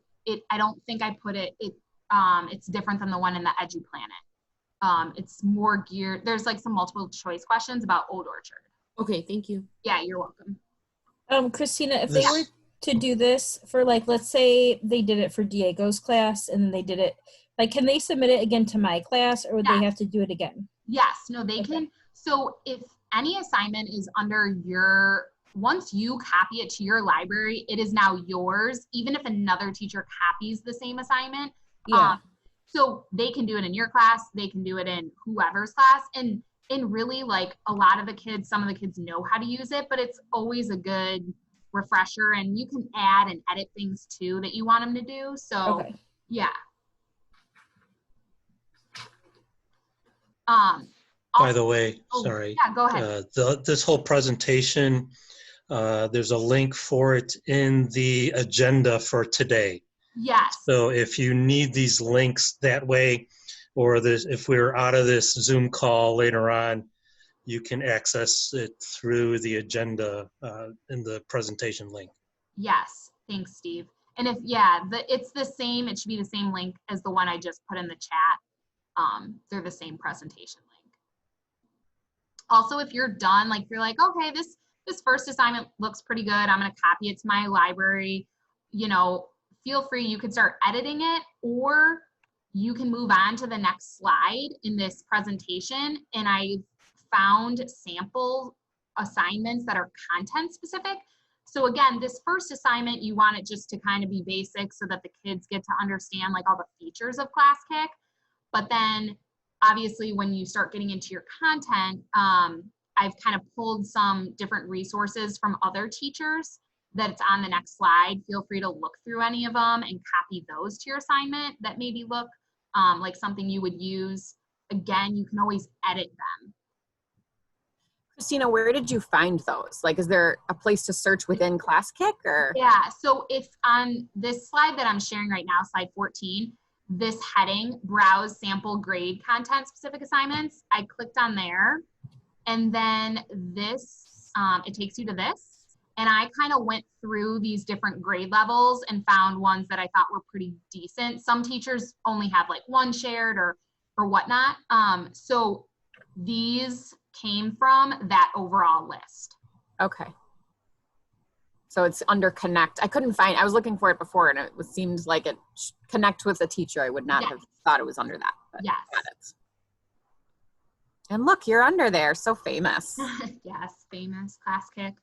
think I put it, it's different than the one in the EduPlanet. It's more geared, there's like some multiple choice questions about Old Orchard. Okay, thank you. Yeah, you're welcome. Christina, if they were to do this for, like, let's say they did it for Diego's class and they did it, like, can they submit it again to my class, or would they have to do it again? Yes, no, they can. So if any assignment is under your, once you copy it to your library, it is now yours, even if another teacher copies the same assignment. Yeah. So they can do it in your class, they can do it in whoever's class. And really, like, a lot of the kids, some of the kids know how to use it, but it's always a good refresher, and you can add and edit things too that you want them to do. So yeah. By the way, sorry. Yeah, go ahead. This whole presentation, there's a link for it in the agenda for today. Yes. So if you need these links that way, or if we're out of this Zoom call later on, you can access it through the agenda in the presentation link. Yes, thanks, Steve. And if, it's the same, it should be the same link as the one I just put in the chat. They're the same presentation link. Also, if you're done, like, you're like, okay, this first assignment looks pretty good, I'm gonna copy it to my library, you know, feel free, you can start editing it, or you can move on to the next slide in this presentation. And I found sample assignments that are content specific. So again, this first assignment, you want it just to kind of be basic so that the kids get to understand like all the features of Classkick. But then obviously when you start getting into your content, I've kind of pulled some different resources from other teachers that's on the next slide. Feel free to look through any of them and copy those to your assignment that maybe look like something you would use. Again, you can always edit them. Christina, where did you find those? Like, is there a place to search within Classkick, or? Yeah, so if on this slide that I'm sharing right now, slide 14, this heading, browse sample grade content specific assignments, I clicked on there, and then this, it takes you to this, and I kind of went through these different grade levels and found ones that I thought were pretty decent. Some teachers only have like one shared or whatnot. So these came from that overall list. Okay. So it's under Connect. I couldn't find, I was looking for it before and it seemed like it Connect with a teacher. I would not have thought it was under that. But yes. Got it. And look, you're under there. So famous. Yes, famous Classkick.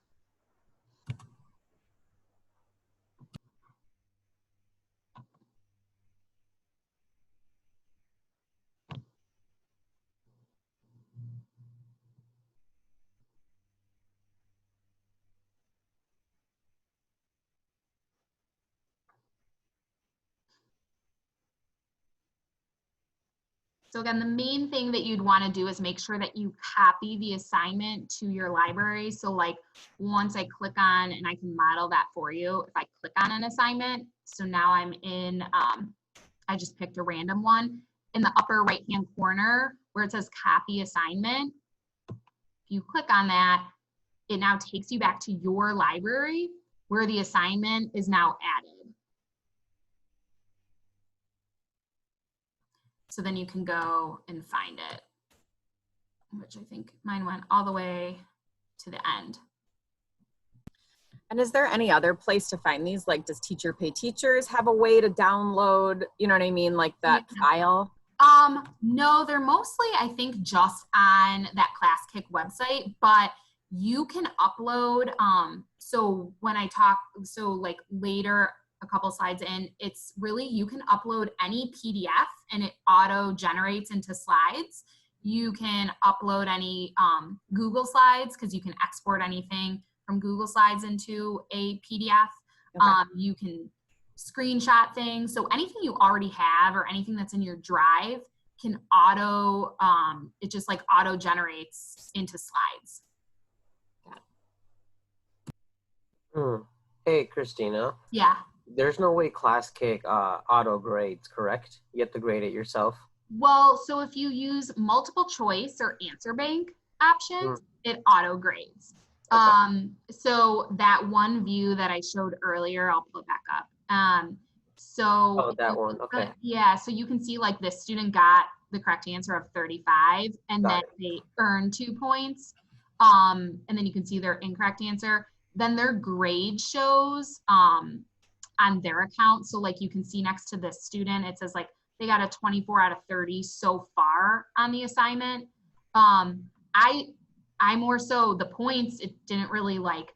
So again, the main thing that you'd want to do is make sure that you copy the assignment to your library. So like once I click on, and I can model that for you, if I click on an assignment, so now I'm in, I just picked a random one, in the upper right-hand corner where it says copy assignment, if you click on that, it now takes you back to your library where the assignment is now added. So then you can go and find it, which I think mine went all the way to the end. And is there any other place to find these? Like, does Teacher Pay Teachers have a way to download, you know what I mean, like that file? No, they're mostly, I think, just on that Classkick website, but you can upload, so when I talk, so like later, a couple slides in, it's really, you can upload any PDF and it auto generates into slides. You can upload any Google Slides because you can export anything from Google Slides into a PDF. Okay. You can screenshot things. So anything you already have or anything that's in your drive can auto, it just like auto generates into slides. Hey, Christina. Yeah. There's no way Classkick auto grades, correct? You have to grade it yourself. Well, so if you use multiple choice or answer bank options, it auto grades. Okay. So that one view that I showed earlier, I'll pull it back up. Oh, that one, okay. Yeah, so you can see like this student got the correct answer of 35 and then they earned 2 points. And then you can see their incorrect answer. Then their grade shows on their account. So like you can see next to this student, it says like they got a 24 out of 30 so far on the assignment. I more so the points, it didn't really like,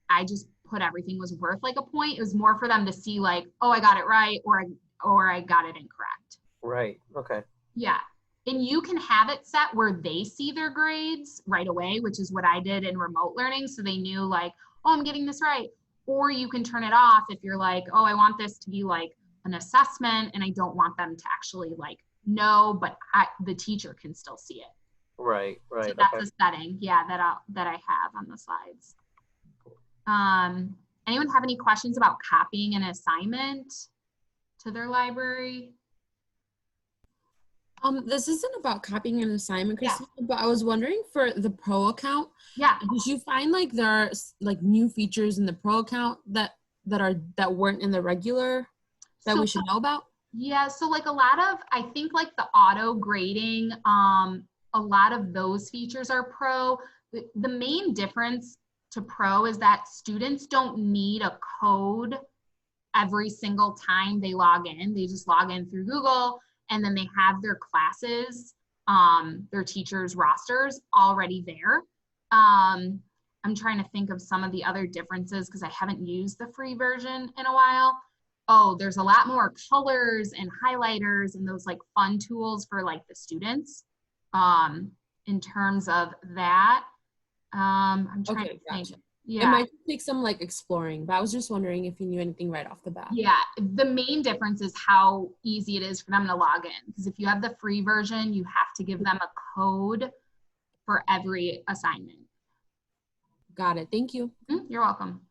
I just put everything was worth like a point. It was more for them to see like, oh, I got it right, or I got it incorrect. Right, okay. Yeah, and you can have it set where they see their grades right away, which is what I did in remote learning. So they knew like, oh, I'm getting this right. Or you can turn it off if you're like, oh, I want this to be like an assessment and I don't want them to actually like know, but the teacher can still see it. Right. So that's a setting, yeah, that I have on the slides. Anyone have any questions about copying an assignment to their library? This isn't about copying an assignment, Christina, but I was wondering for the Pro account. Yeah. Did you find like there are like new features in the Pro account that weren't in the regular that we should know about? Yeah, so like a lot of, I think like the auto grading, a lot of those features are Pro. The main difference to Pro is that students don't need a code every single time they log in. They just log in through Google and then they have their classes, their teachers' rosters already there. I'm trying to think of some of the other differences because I haven't used the free version in a while. Oh, there's a lot more colors and highlighters and those like fun tools for like the students in terms of that. I'm trying to think. Yeah. It might take some like exploring, but I was just wondering if you knew anything right off the bat. Yeah, the main difference is how easy it is for them to log in. Because if you have the free version, you have to give them a code for every assignment. Got it. Thank you. You're welcome.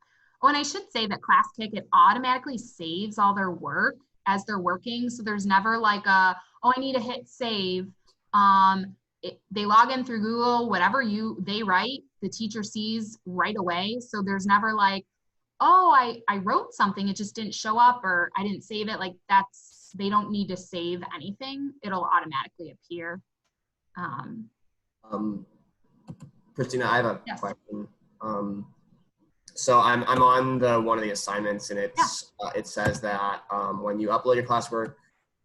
Oh, and I should say that Classkick, it automatically saves all their work as they're working. So there's never like a, oh, I need to hit save. They log in through Google, whatever they write, the teacher sees right away. So there's never like, oh, I wrote something, it just didn't show up, or I didn't save it. Like they don't need to save anything. It'll automatically appear. Christina, I have a question. So I'm on one of the assignments, and it says that when you upload your classwork,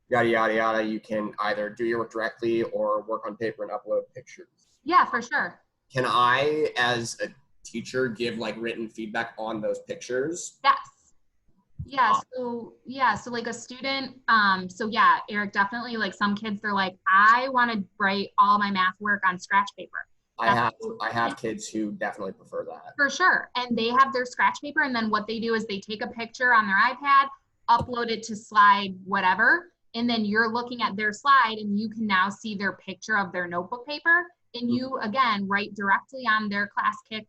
yada, yada, yada, you can either do your work directly or work on paper and upload pictures. Yeah, for sure. Can I, as a teacher, give like written feedback on those pictures? Yes. Yeah, so like a student, so yeah, Eric, definitely like some kids, they're like, I want to write all my math work on scratch paper. I have kids who definitely prefer that. For sure. And they have their scratch paper, and then what they do is they take a picture on their iPad, upload it to slide whatever, and then you're looking at their slide and you can now see their picture of their notebook paper, and you again write directly on their Classkick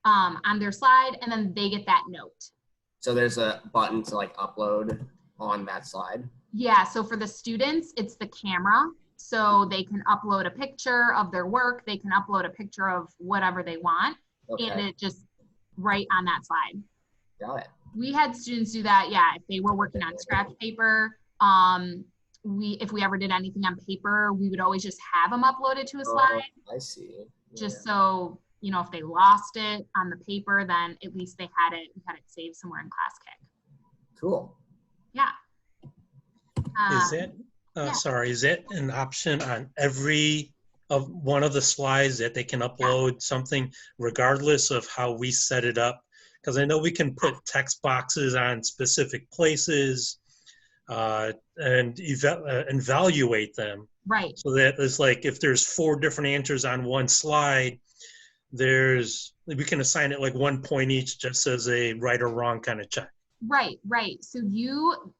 on their slide, and then they get that note. So there's a button to like upload on that slide? Yeah, so for the students, it's the camera. So they can upload a picture of their work, they can upload a picture of whatever they want, and it just right on that slide. Got it. We had students do that, yeah, if they were working on scratch paper. If we ever did anything on paper, we would always just have them uploaded to a slide. I see. Just so, you know, if they lost it on the paper, then at least they had it saved somewhere in Classkick. Cool. Yeah. Is it, sorry, is it an option on every of one of the slides that they can upload something regardless of how we set it up? Because I know we can put text boxes on specific places and evaluate them. Right. So that it's like if there's 4 different answers on one slide, we can assign it like 1 point each just as a right or wrong kind of check. Right, right. So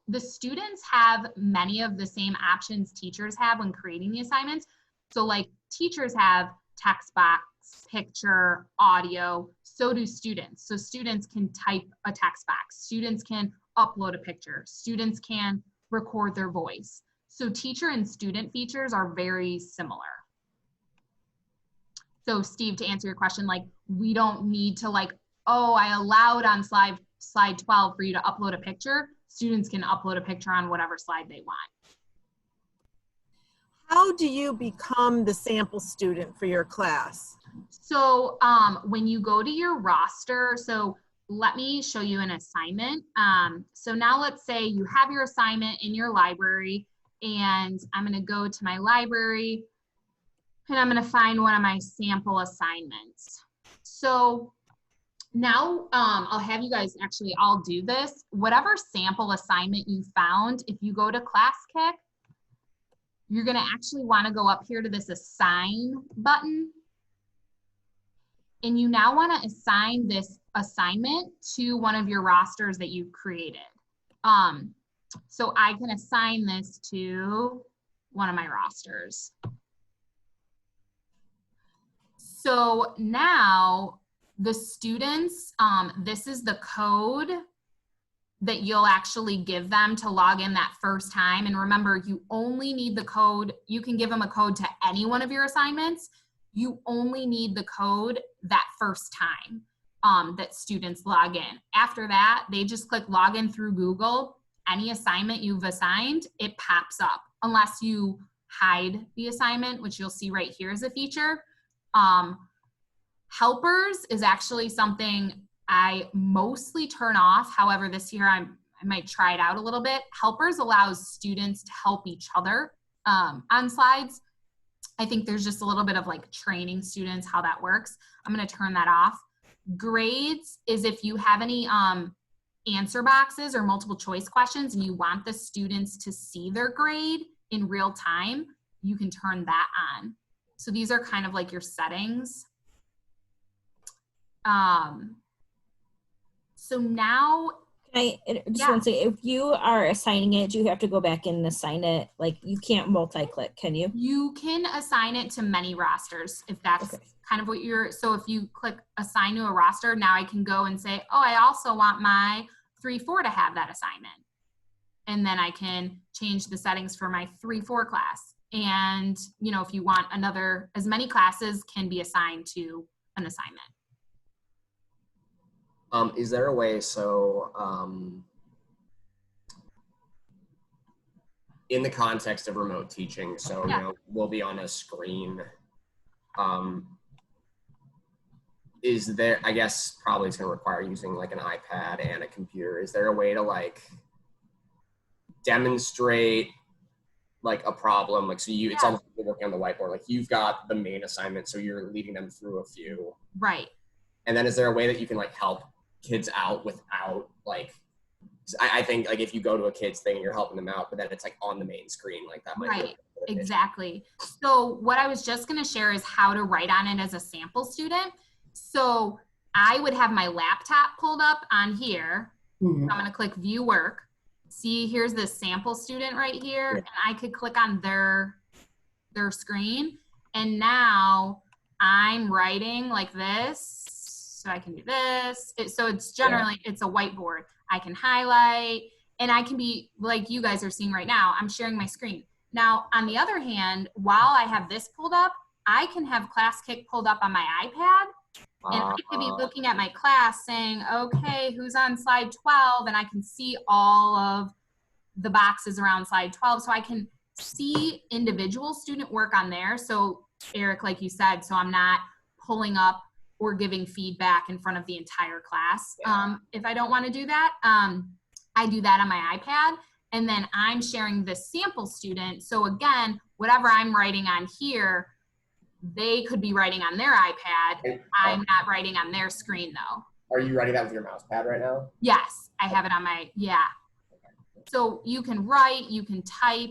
the students have many of the same options teachers have when creating the assignments. So like teachers have text box, picture, audio, so do students. So students can type a text box, students can upload a picture, students can record their voice. So teacher and student features are very similar. So Steve, to answer your question, like we don't need to like, oh, I allowed on slide 12 for you to upload a picture. Students can upload a picture on whatever slide they want. How do you become the sample student for your class? So when you go to your roster, so let me show you an assignment. So now let's say you have your assignment in your library, and I'm gonna go to my library and I'm gonna find one of my sample assignments. So now I'll have you guys actually all do this. Whatever sample assignment you found, if you go to Classkick, you're gonna actually wanna go up here to this assign button. And you now wanna assign this assignment to one of your rosters that you've created. So I can assign this to one of my rosters. So now the students, this is the code that you'll actually give them to log in that first time. And remember, you only need the code. You can give them a code to any one of your assignments. You only need the code that first time that students log in. After that, they just click login through Google. Any assignment you've assigned, it pops up unless you hide the assignment, which you'll see right here as a feature. Helpers is actually something I mostly turn off. However, this year I might try it out a little bit. Helpers allows students to help each other on slides. I think there's just a little bit of like training students how that works. I'm going to turn that off. Grades is if you have any answer boxes or multiple choice questions and you want the students to see their grade in real time, you can turn that on. So these are kind of like your settings. So now, I just want to say, if you are assigning it, do you have to go back and assign it? Like you can't multi-click, can you? You can assign it to many rosters if that's kind of what you're, so if you click assign to a roster, now I can go and say, oh, I also want my 3-4 to have that assignment. And then I can change the settings for my 3-4 class. And, you know, if you want another, as many classes can be assigned to an assignment. Is there a way, so in the context of remote teaching, so you know, we'll be on a screen, is there, I guess probably it's gonna require using like an iPad and a computer. Is there a way to like demonstrate like a problem? Like, so it's almost like you're working on the whiteboard, like you've got the main assignment, so you're leading them through a few. Right. And then is there a way that you can like help kids out without like, I think like if you go to a kid's thing and you're helping them out, but then it's like on the main screen, like that might be exactly. So what I was just going to share is how to write on it as a sample student. So I would have my laptop pulled up on here. I'm going to click view work. see, here's the sample student right here, and I could click on their screen, and now I'm writing like this, so I can do this. So it's generally, it's a whiteboard. I can highlight, and I can be, like you guys are seeing right now, I'm sharing my screen. Now, on the other hand, while I have this pulled up, I can have Classkick pulled up on my iPad, and I could be looking at my class saying, okay, who's on slide 12? And I can see all of the boxes around slide 12. So I can see individual student work on there. So Eric, like you said, so I'm not pulling up or giving feedback in front of the entire class. If I don't want to do that, I do that on my iPad. And then I'm sharing the sample student. So again, whatever I'm writing on here, they could be writing on their iPad. I'm not writing on their screen though. Are you writing that with your mouse pad right now? Yes, I have it on my, So you can write, you can type,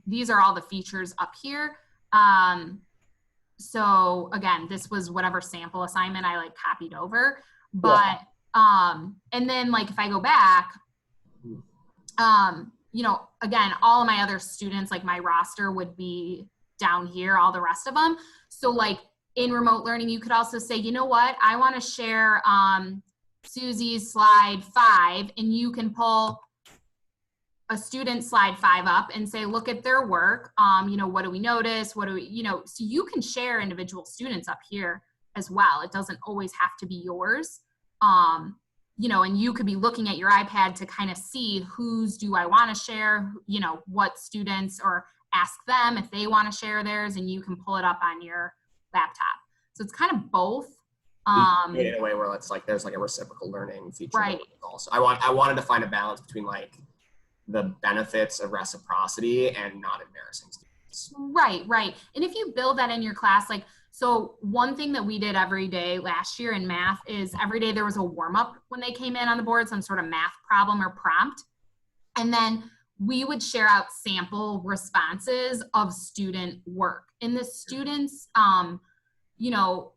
these are all the features up here. So again, this was whatever sample assignment I like copied over, but, and then like, if I go back, you know, again, all of my other students, like my roster would be down here, all the rest of them. So like in remote learning, you could also say, you know what, I want to share Susie's slide 5, and you can pull a student slide 5 up and say, look at their work. You know, what do we notice? What do we, you know, so you can share individual students up here as well. It doesn't always have to be yours. You know, and you could be looking at your iPad to kind of see whose do I want to share, you know, what students, or ask them if they want to share theirs, and you can pull it up on your laptop. So it's kind of both. In a way where it's like there's like a reciprocal learning feature. Right. Also, I wanted to find a balance between like the benefits of reciprocity and not embarrassing students. Right, right. And if you build that in your class, like, so one thing that we did every day last year in math is every day there was a warm up when they came in on the board, some sort of math problem or prompt. And then we would share out sample responses of student work. And the students, you know,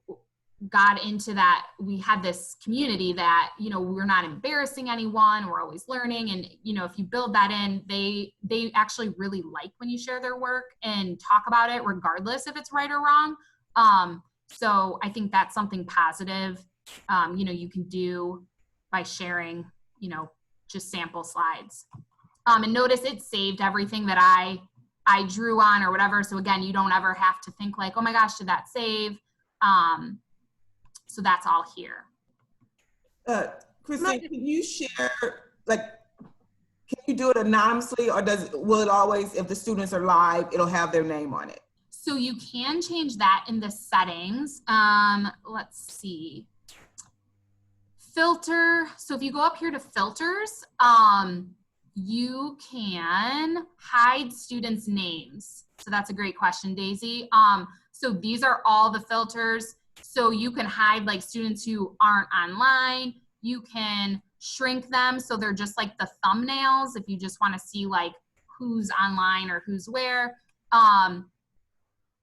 got into that. We had this community that, you know, we're not embarrassing anyone, we're always learning. And, you know, if you build that in, they actually really like when you share their work and talk about it, regardless if it's right or wrong. So I think that's something positive, you know, you can do by sharing, you know, just sample slides. And notice it saved everything that I drew on or whatever. So again, you don't ever have to think like, oh my gosh, did that save? So that's all here. Christine, can you share, like, can you do it anonymously, or will it always, if the students are live, it'll have their name on it? So you can change that in the settings. Let's see. Filter. So if you go up here to filters, you can hide students' names. So that's a great question, Daisy. So these are all the filters. So you can hide like students who aren't online. You can shrink them so they're just like the thumbnails if you just want to see like who's online or who's where.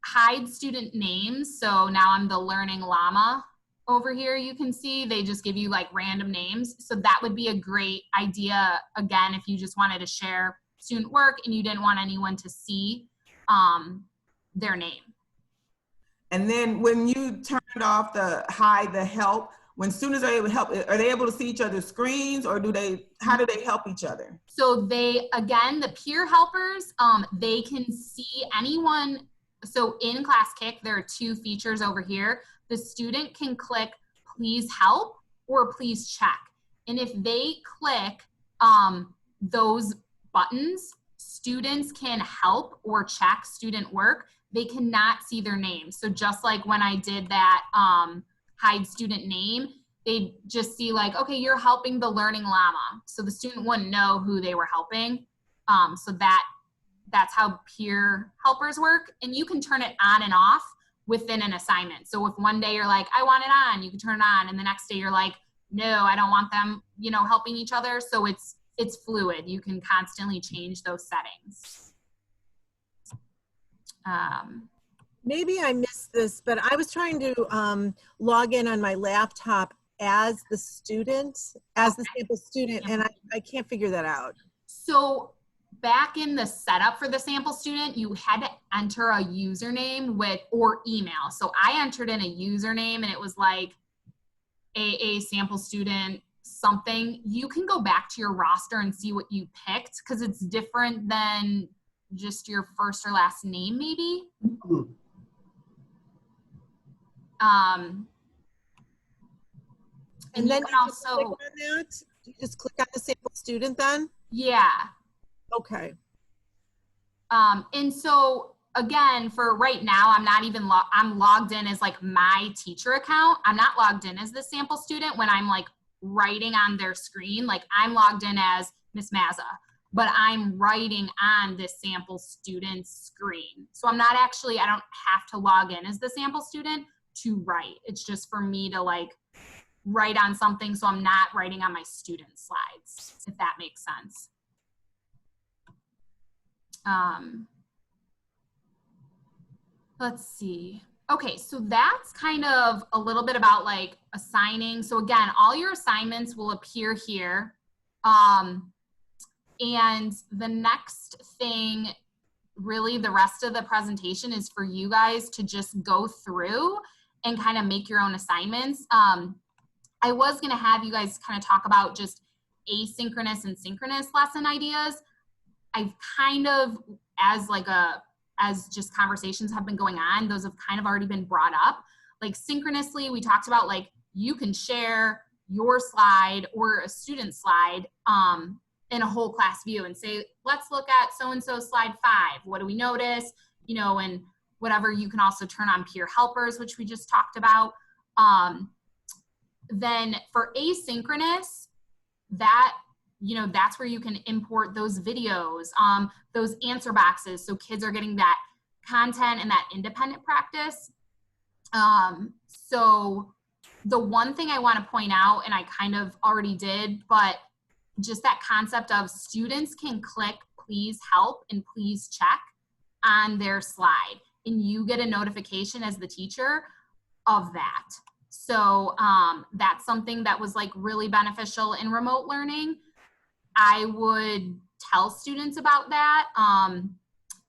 Hide student names. So now I'm the learning llama over here. You can see they just give you like random names. So that would be a great idea, again, if you just wanted to share student work and you didn't want anyone to see their name. And then when you turned off the hide the help, when students are able to help, are they able to see each other's screens, or how do they help each other? So they, again, the peer helpers, they can see anyone. So in Classkick, there are 2 features over here. The student can click please help or please check. And if they click those buttons, students can help or check student work. They cannot see their name. So just like when I did that hide student name, they just see like, okay, you're helping the learning llama. So the student wouldn't know who they were helping. So that's how peer helpers work. And you can turn it on and off within an assignment. So if one day you're like, I want it on, you can turn it on. And the next day you're like, no, I don't want them, you know, helping each other. So it's fluid. You can constantly change those settings. Maybe I missed this, but I was trying to log in on my laptop, as the student, as the sample student, and I can't figure that out. So back in the setup for the sample student, you had to enter a username or email. So I entered in a username and it was like AA sample student something. You can go back to your roster and see what you picked because it's different than just your first or last name maybe. And then you can you also click on that. You just click on the sample student then? Yeah. Okay. And so again, for right now, I'm not even I'm logged in as like my teacher account. I'm not logged in as the sample student when I'm like writing on their screen. Like I'm logged in as Miss Mazza, but I'm writing on this sample student screen. So I'm not actually, I don't have to log in as the sample student to write. It's just for me to like write on something, so I'm not writing on my student slides, if that makes sense. Let's see. Okay, so that's kind of a little bit about like assigning. So again, all your assignments will appear here. And the next thing, really the rest of the presentation is for you guys to just go through and kind of make your own assignments. I was gonna have you guys kind of talk about just asynchronous and synchronous lesson ideas. I've kind of, as just conversations have been going on, those have kind of already been brought up. Like synchronously, we talked about like, you can share your slide or a student slide in a whole class view and say, let's look at so-and-so slide 5. What do we notice? You know, and whatever. You can also turn on peer helpers, which we just talked about. Then for asynchronous, that, you know, that's where you can import those videos, those answer boxes. So kids are getting that content and that independent practice. So the one thing I want to point out, and I kind of already did, but just that concept of students can click please help and please check on their slide, and you get a notification as the teacher of that. So that's something that was like really beneficial in remote learning. I would tell students about that.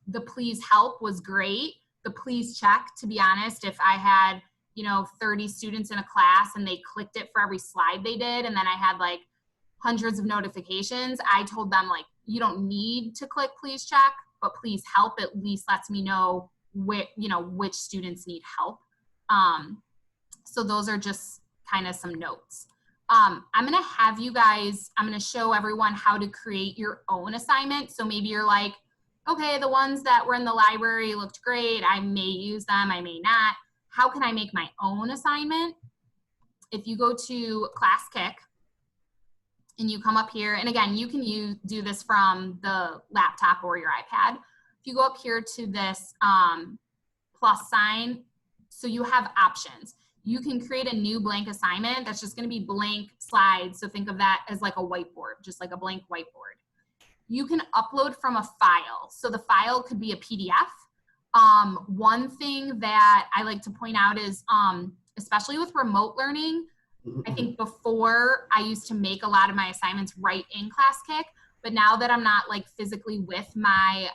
The please help was great. The please check, to be honest, if I had, you know, 30 students in a class and they clicked it for every slide they did, and then I had like hundreds of notifications, I told them like, you don't need to click please check, but please help at least lets me know where, you know, which students need help. So those are just kind of some notes. I'm going to have you guys, I'm going to show everyone how to create your own assignment. So maybe you're like, okay, the ones that were in the library looked great. I may use them, I may not. How can I make my own assignment? If you go to Classkick and you come up here, and again, you can do this from the laptop or your iPad. If you go up here to this plus sign, so you have options. You can create a new blank assignment that's just going to be blank slides. So think of that as like a whiteboard, just like a blank whiteboard. You can upload from a file. So the file could be a PDF. One thing that I like to point out is, especially with remote learning, I think before I used to make a lot of my assignments right in Classkick, but now that I'm not like physically with my,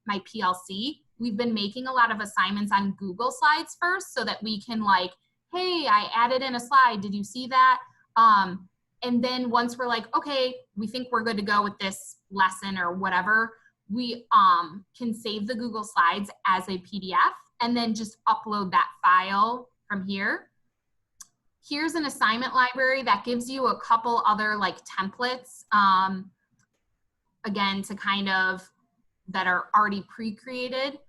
my PLC, we've been making a lot of assignments on Google Slides first so that we can like, hey, I added in a slide, did you see that? And then once we're like, okay, we think we're good to go with this lesson or whatever, we can save the Google Slides as a PDF and then just upload that file from here. Here's an assignment library that gives you a couple other like templates, again, to kind of, that are already pre-created.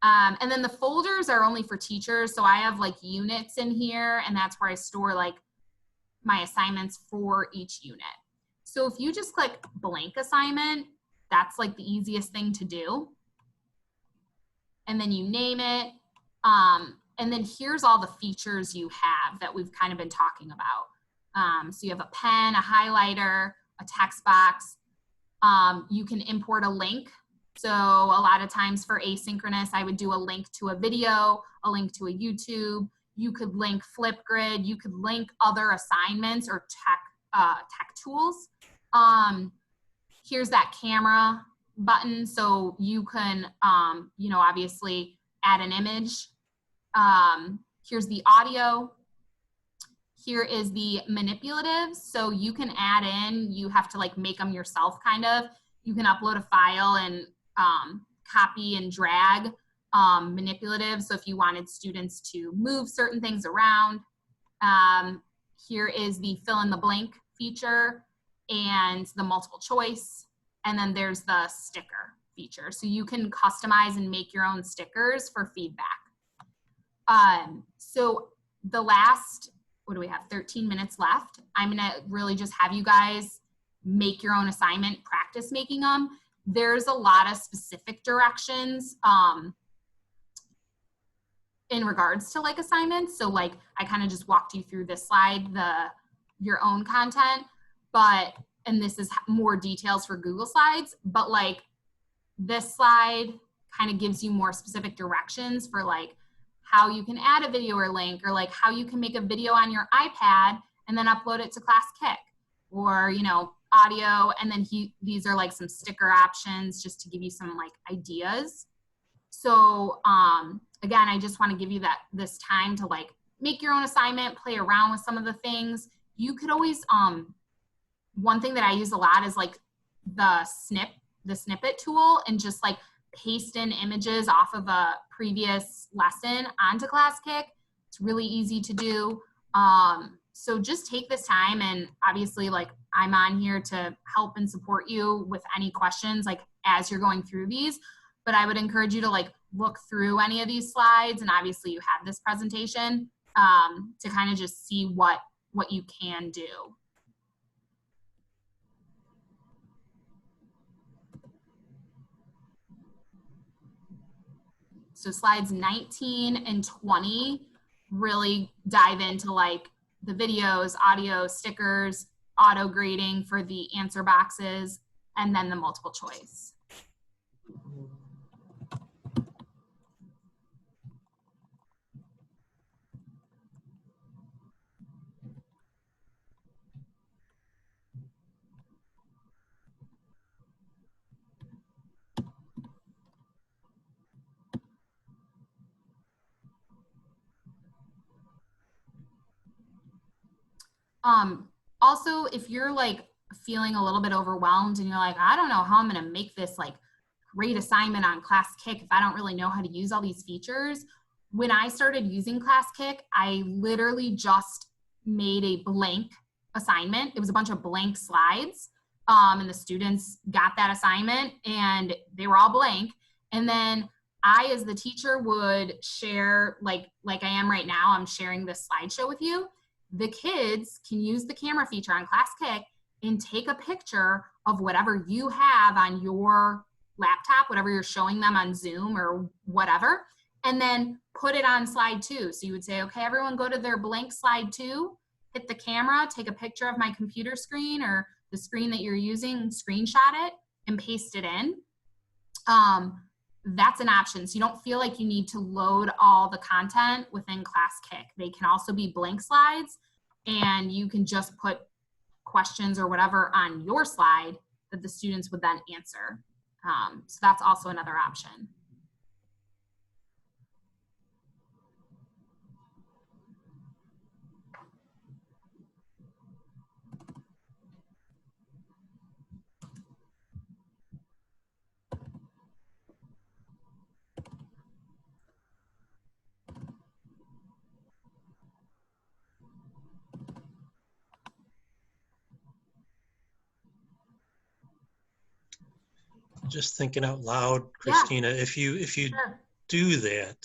And then the folders are only for teachers. So I have like units in here, and that's where I store like my assignments for each unit. So if you just click blank assignment, that's like the easiest thing to do. And then you name it. And then here's all the features you have that we've kind of been talking about. So you have a pen, a highlighter, a text box. You can import a link. So a lot of times for asynchronous, I would do a link to a video, a link to a YouTube. You could link Flipgrid. You could link other assignments or tech tools. Here's that camera button, so you can, you know, obviously add an image. Here's the audio. Here is the manipulatives, so you can add in, you have to like make them yourself kind of. You can upload a file and copy and drag manipulatives, so if you wanted students to move certain things around. Here is the fill in the blank feature and the multiple choice, and then there's the sticker feature, so you can customize and make your own stickers for feedback. So the last, what do we have, 13 minutes left. I'm gonna really just have you guys make your own assignment, practice making them. There's a lot of specific directions in regards to like assignments. So like I kind of just walked you through this slide, your own content, but, and this is more details for Google Slides, but like this slide kind of gives you more specific directions for like how you can add a video or link, or like how you can make a video on your iPad and then upload it to Classkick, or, you know, audio. And then these are like some sticker options just to give you some like ideas. So again, I just want to give you this time to like make your own assignment, play around with some of the things. You could always, one thing that I use a lot is like the snippet tool, and just like paste in images off of a previous lesson onto Classkick. It's really easy to do. So just take this time, and obviously like I'm on here to help and support you with any questions like as you're going through these, but I would encourage you to like look through any of these slides, and obviously you have this presentation to kind of just see what you can do. So slides 19 and 20 really dive into like the videos, audio, stickers, auto grading for the answer boxes, and then the multiple choice. Also, if you're like feeling a little bit overwhelmed and you're like, I don't know how I'm going to make this like great assignment on Classkick if I don't really know how to use all these features. When I started using Classkick, I literally just made a blank assignment. It was a bunch of blank slides, and the students got that assignment and they were all blank. And then I, as the teacher, would share like I am right now, I'm sharing this slideshow with you. The kids can use the camera feature on Classkick and take a picture of whatever you have on your laptop, whatever you're showing them on Zoom or whatever, and then put it on slide 2. So you would say, okay, everyone go to their blank slide 2, hit the camera, take a picture of my computer screen or the screen that you're using, screenshot it, and paste it in. That's an option. So you don't feel like you need to load all the content within Classkick. They can also be blank slides, and you can just put questions or whatever on your slide that the students would then answer. So that's also another option. Just thinking out loud, Christina, yeah. if you sure. do that,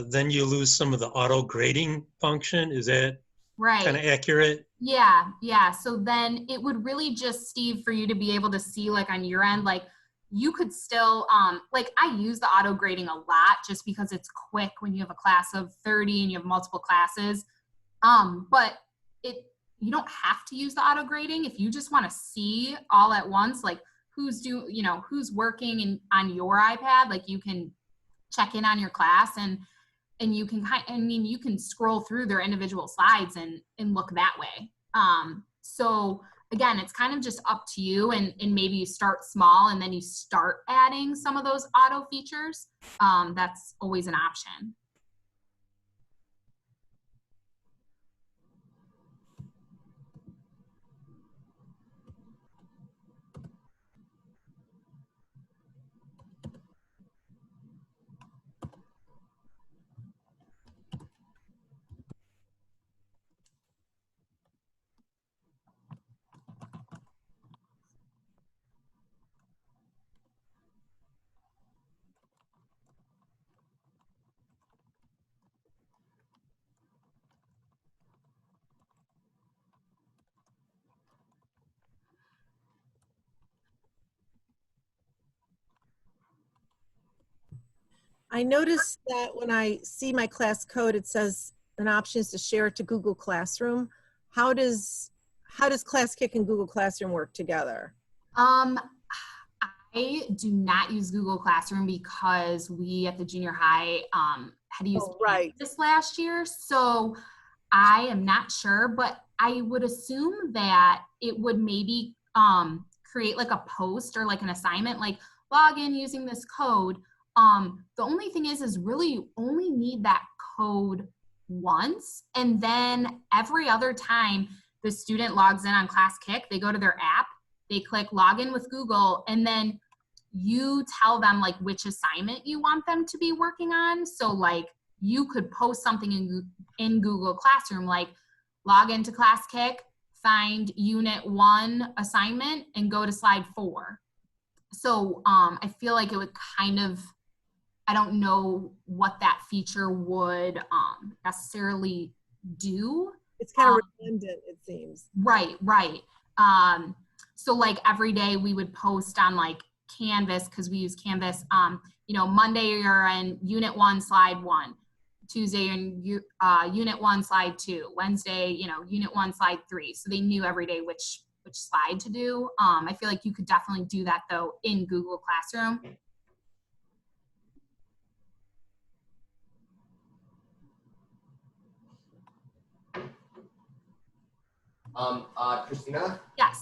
then you lose some of the auto grading function. Is that right? Kind of accurate? Yeah. So then it would really just, Steve, for you to be able to see like on your end, like you could still, like I use the auto grading a lot just because it's quick when you have a class of 30 and you have multiple classes. But you don't have to use the auto grading if you just want to see all at once, like who's working on your iPad, like you can check in on your class. And and you can you can scroll through their individual slides and look that way. So again, it's kind of just up to you, and maybe you start small and then you start adding some of those auto features. That's always an option. I noticed that when I see my class code, it says an option is to share it to Google Classroom. How does Classkick and Google Classroom work together? I do not use Google Classroom because we at the junior high had to use this last year. So I am not sure, but I would assume that it would maybe create like a post or like an assignment, like log in using this code. The only thing is really you only need that code once, and then every other time the student logs in on Classkick, they go to their app, they click login with Google, and then you tell them like which assignment you want them to be working on. So like you could post something in Google Classroom, like log into Classkick, find unit 1 assignment and go to slide 4. So I feel like it would kind of, I don't know what that feature would necessarily do. It's kind of redundant, it seems. Right. So like every day we would post on like Canvas, because we use Canvas, Monday you're in unit 1, slide 1. Tuesday you're in unit 1, slide 2. Wednesday, unit 1, slide 3. So they knew every day which slide to do. I feel like you could definitely do that though in Google Classroom. Christina? Yes.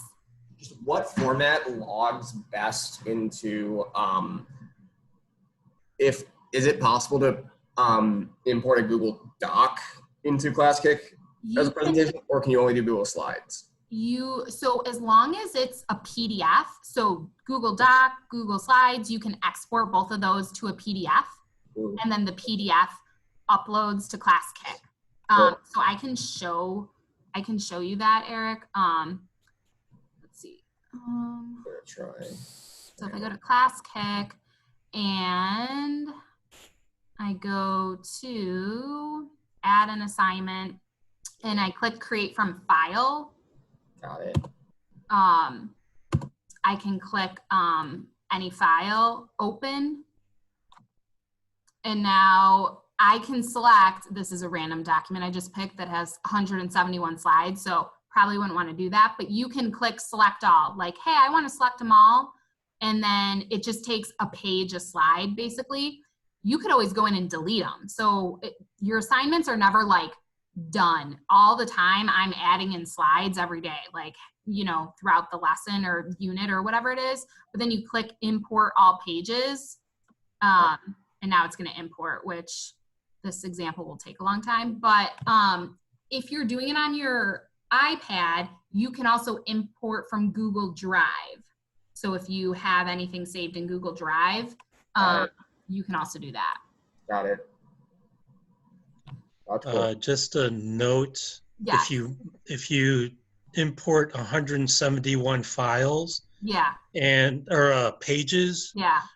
Just what format logs best into, is it possible to import a Google Doc into Classkick as a presentation, or can you only do Google Slides? So as long as it's a PDF, so Google Doc, Google Slides, you can export both of those to a PDF, and then the PDF uploads to Classkick. So I can show you that, Eric. Let's see. So if I go to Classkick and I go to add an assignment and I click create from file. Got it. I can click any file, open, and now I can select, this is a random document I just picked that has 171 slides, so probably wouldn't want to do that, but you can click select all, like, hey, I want to select them all, and then it just takes a page, a slide, basically. You could always go in and delete them. So your assignments are never like done. All the time I'm adding in slides every day, like, throughout the lesson or unit or whatever it is, but then you click import all pages, and now it's going to import, which this example will take a long time. But if you're doing it on your iPad, you can also import from Google Drive. So if you have anything saved in Google Drive, you can also do that. Got it. Cool. Just a note, yes. if you import 171 files, or pages,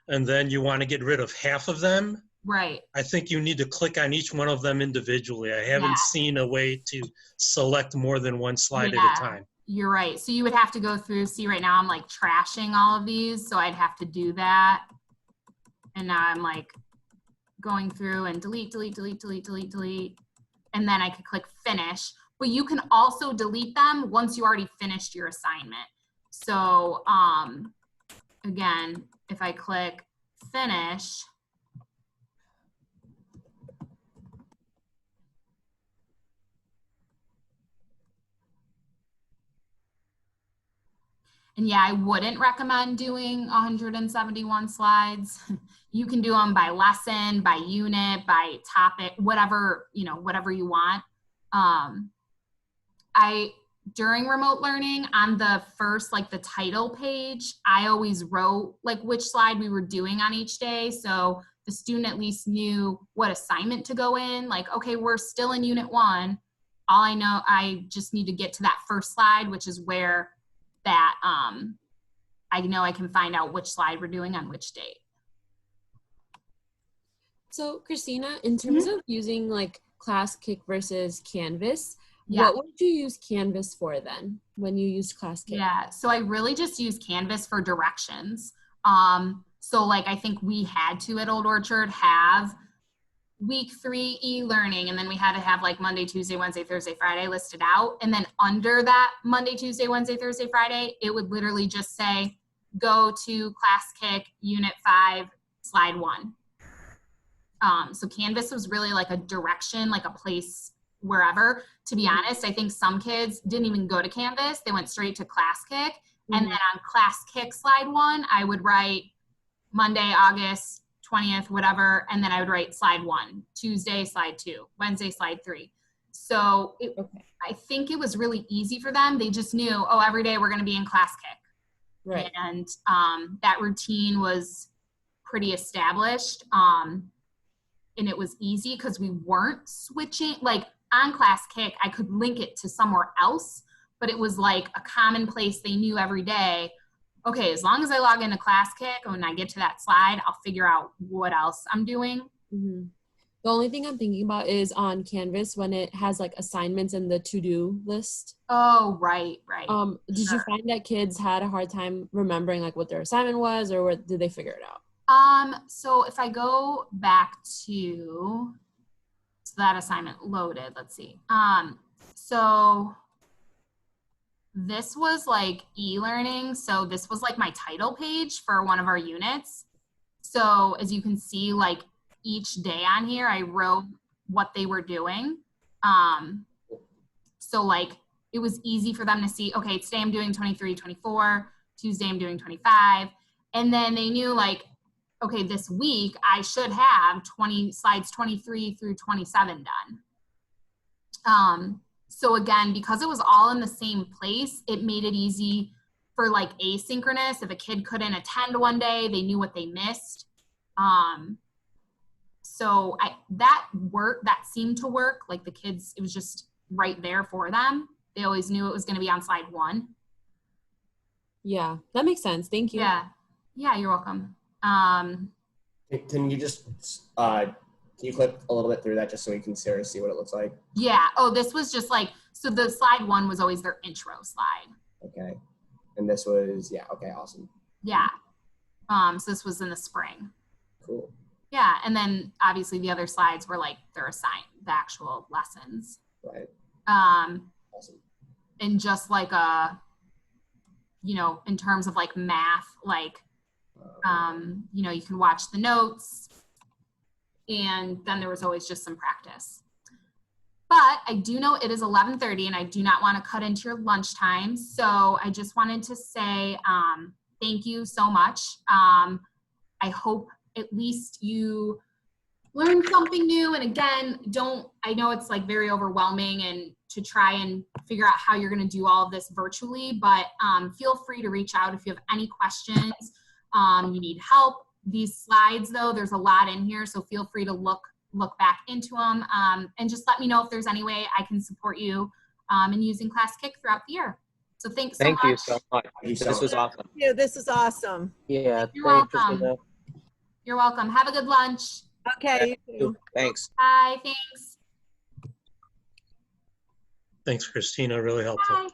and then you want to get rid of half of them, right? I think you need to click on each one of them individually. I haven't seen a way to select more than one slide at a time. You're right. So you would have to go through, see right now I'm like trashing all of these, so I'd have to do that. And now I'm like going through and delete, and then I could click finish. But you can also delete them once you already finished your assignment. So again, if I click finish, And yeah, I wouldn't recommend doing 171 slides. You can do them by lesson, by unit, by topic, whatever, you know, whatever you want. During remote learning, on the first, like the title page, I always wrote like which slide we were doing on each day. So the student at least knew what assignment to go in. Like, okay, we're still in unit 1. All I know, I just need to get to that first slide, which is where that I know I can find out which slide we're doing on which date. So Christina, in terms of using like Classkick versus Canvas, what would you use Canvas for then when you use Classkick? Yeah, so I really just use Canvas for directions. So like I think we had to at Old Orchard have week 3 e-learning, and then we had to have like Monday, Tuesday, Wednesday, Thursday, Friday listed out. And then under that Monday, Tuesday, Wednesday, Thursday, Friday, it would literally just say, go to Classkick Unit 5, Slide 1. So Canvas was really like a direction, like a place wherever. To be honest, I think some kids didn't even go to Canvas. They went straight to Classkick. And then on Classkick Slide 1, I would write Monday, August 20th, whatever, and then I would write Slide 1, Tuesday, Slide 2, Wednesday, Slide 3. So I think it was really easy for them. They just knew, oh, every day we're going to be in Classkick. Right. And that routine was pretty established. And it was easy because we weren't switching. Like on Classkick, I could link it to somewhere else, but it was like a common place they knew every day. Okay, as long as I log into Classkick, when I get to that slide, I'll figure out what else I'm doing. The only thing I'm thinking about is on Canvas when it has like assignments in the to-do list. Oh, right. Did you find that kids had a hard time remembering like what their assignment was, or did they figure it out? So if I go back to that assignment loaded, let's see. So this was like e-learning. So this was like my title page for one of our units. So as you can see, like each day on here, I wrote what they were doing. So like it was easy for them to see, okay, today I'm doing 23, 24, Tuesday I'm doing 25. And then they knew like, okay, this week I should have slides 23 through 27 done. So again, because it was all in the same place, it made it easy for like asynchronous. If a kid couldn't attend one day, they knew what they missed. So that seemed to work. Like the kids, it was just right there for them. They always knew it was going to be on slide 1. Yeah, that makes sense. Thank you. Yeah, you're welcome. Can you just can you click a little bit through that just so we can see what it looks like? Yeah. Oh, this was just like, so the slide 1 was always their intro slide. Okay. And this was, okay, awesome. Yeah. So this was in the spring. Cool. Yeah. And then obviously the other slides were like their the actual lessons. Right. Awesome. And just like in terms of like math, like, you can watch the notes, and then there was always just some practice. But I do know it is 11:30 and I do not want to cut into your lunchtime. So I just wanted to say thank you so much. I hope at least you learned something new. And again, I know it's like very overwhelming and to try and figure out how you're going to do all of this virtually, but feel free to reach out if you have any questions. You need help. These slides though, there's a lot in here, so feel free to look back into them and just let me know if there's any way I can support you in using Classkick throughout the year. So thanks so much. Thank you so much. This was awesome. Yeah, this is awesome. Yeah, you're welcome. You're welcome. Have a good lunch. Okay, you too. Thanks. Bye, thanks. Thanks, Christina, really helpful. Bye.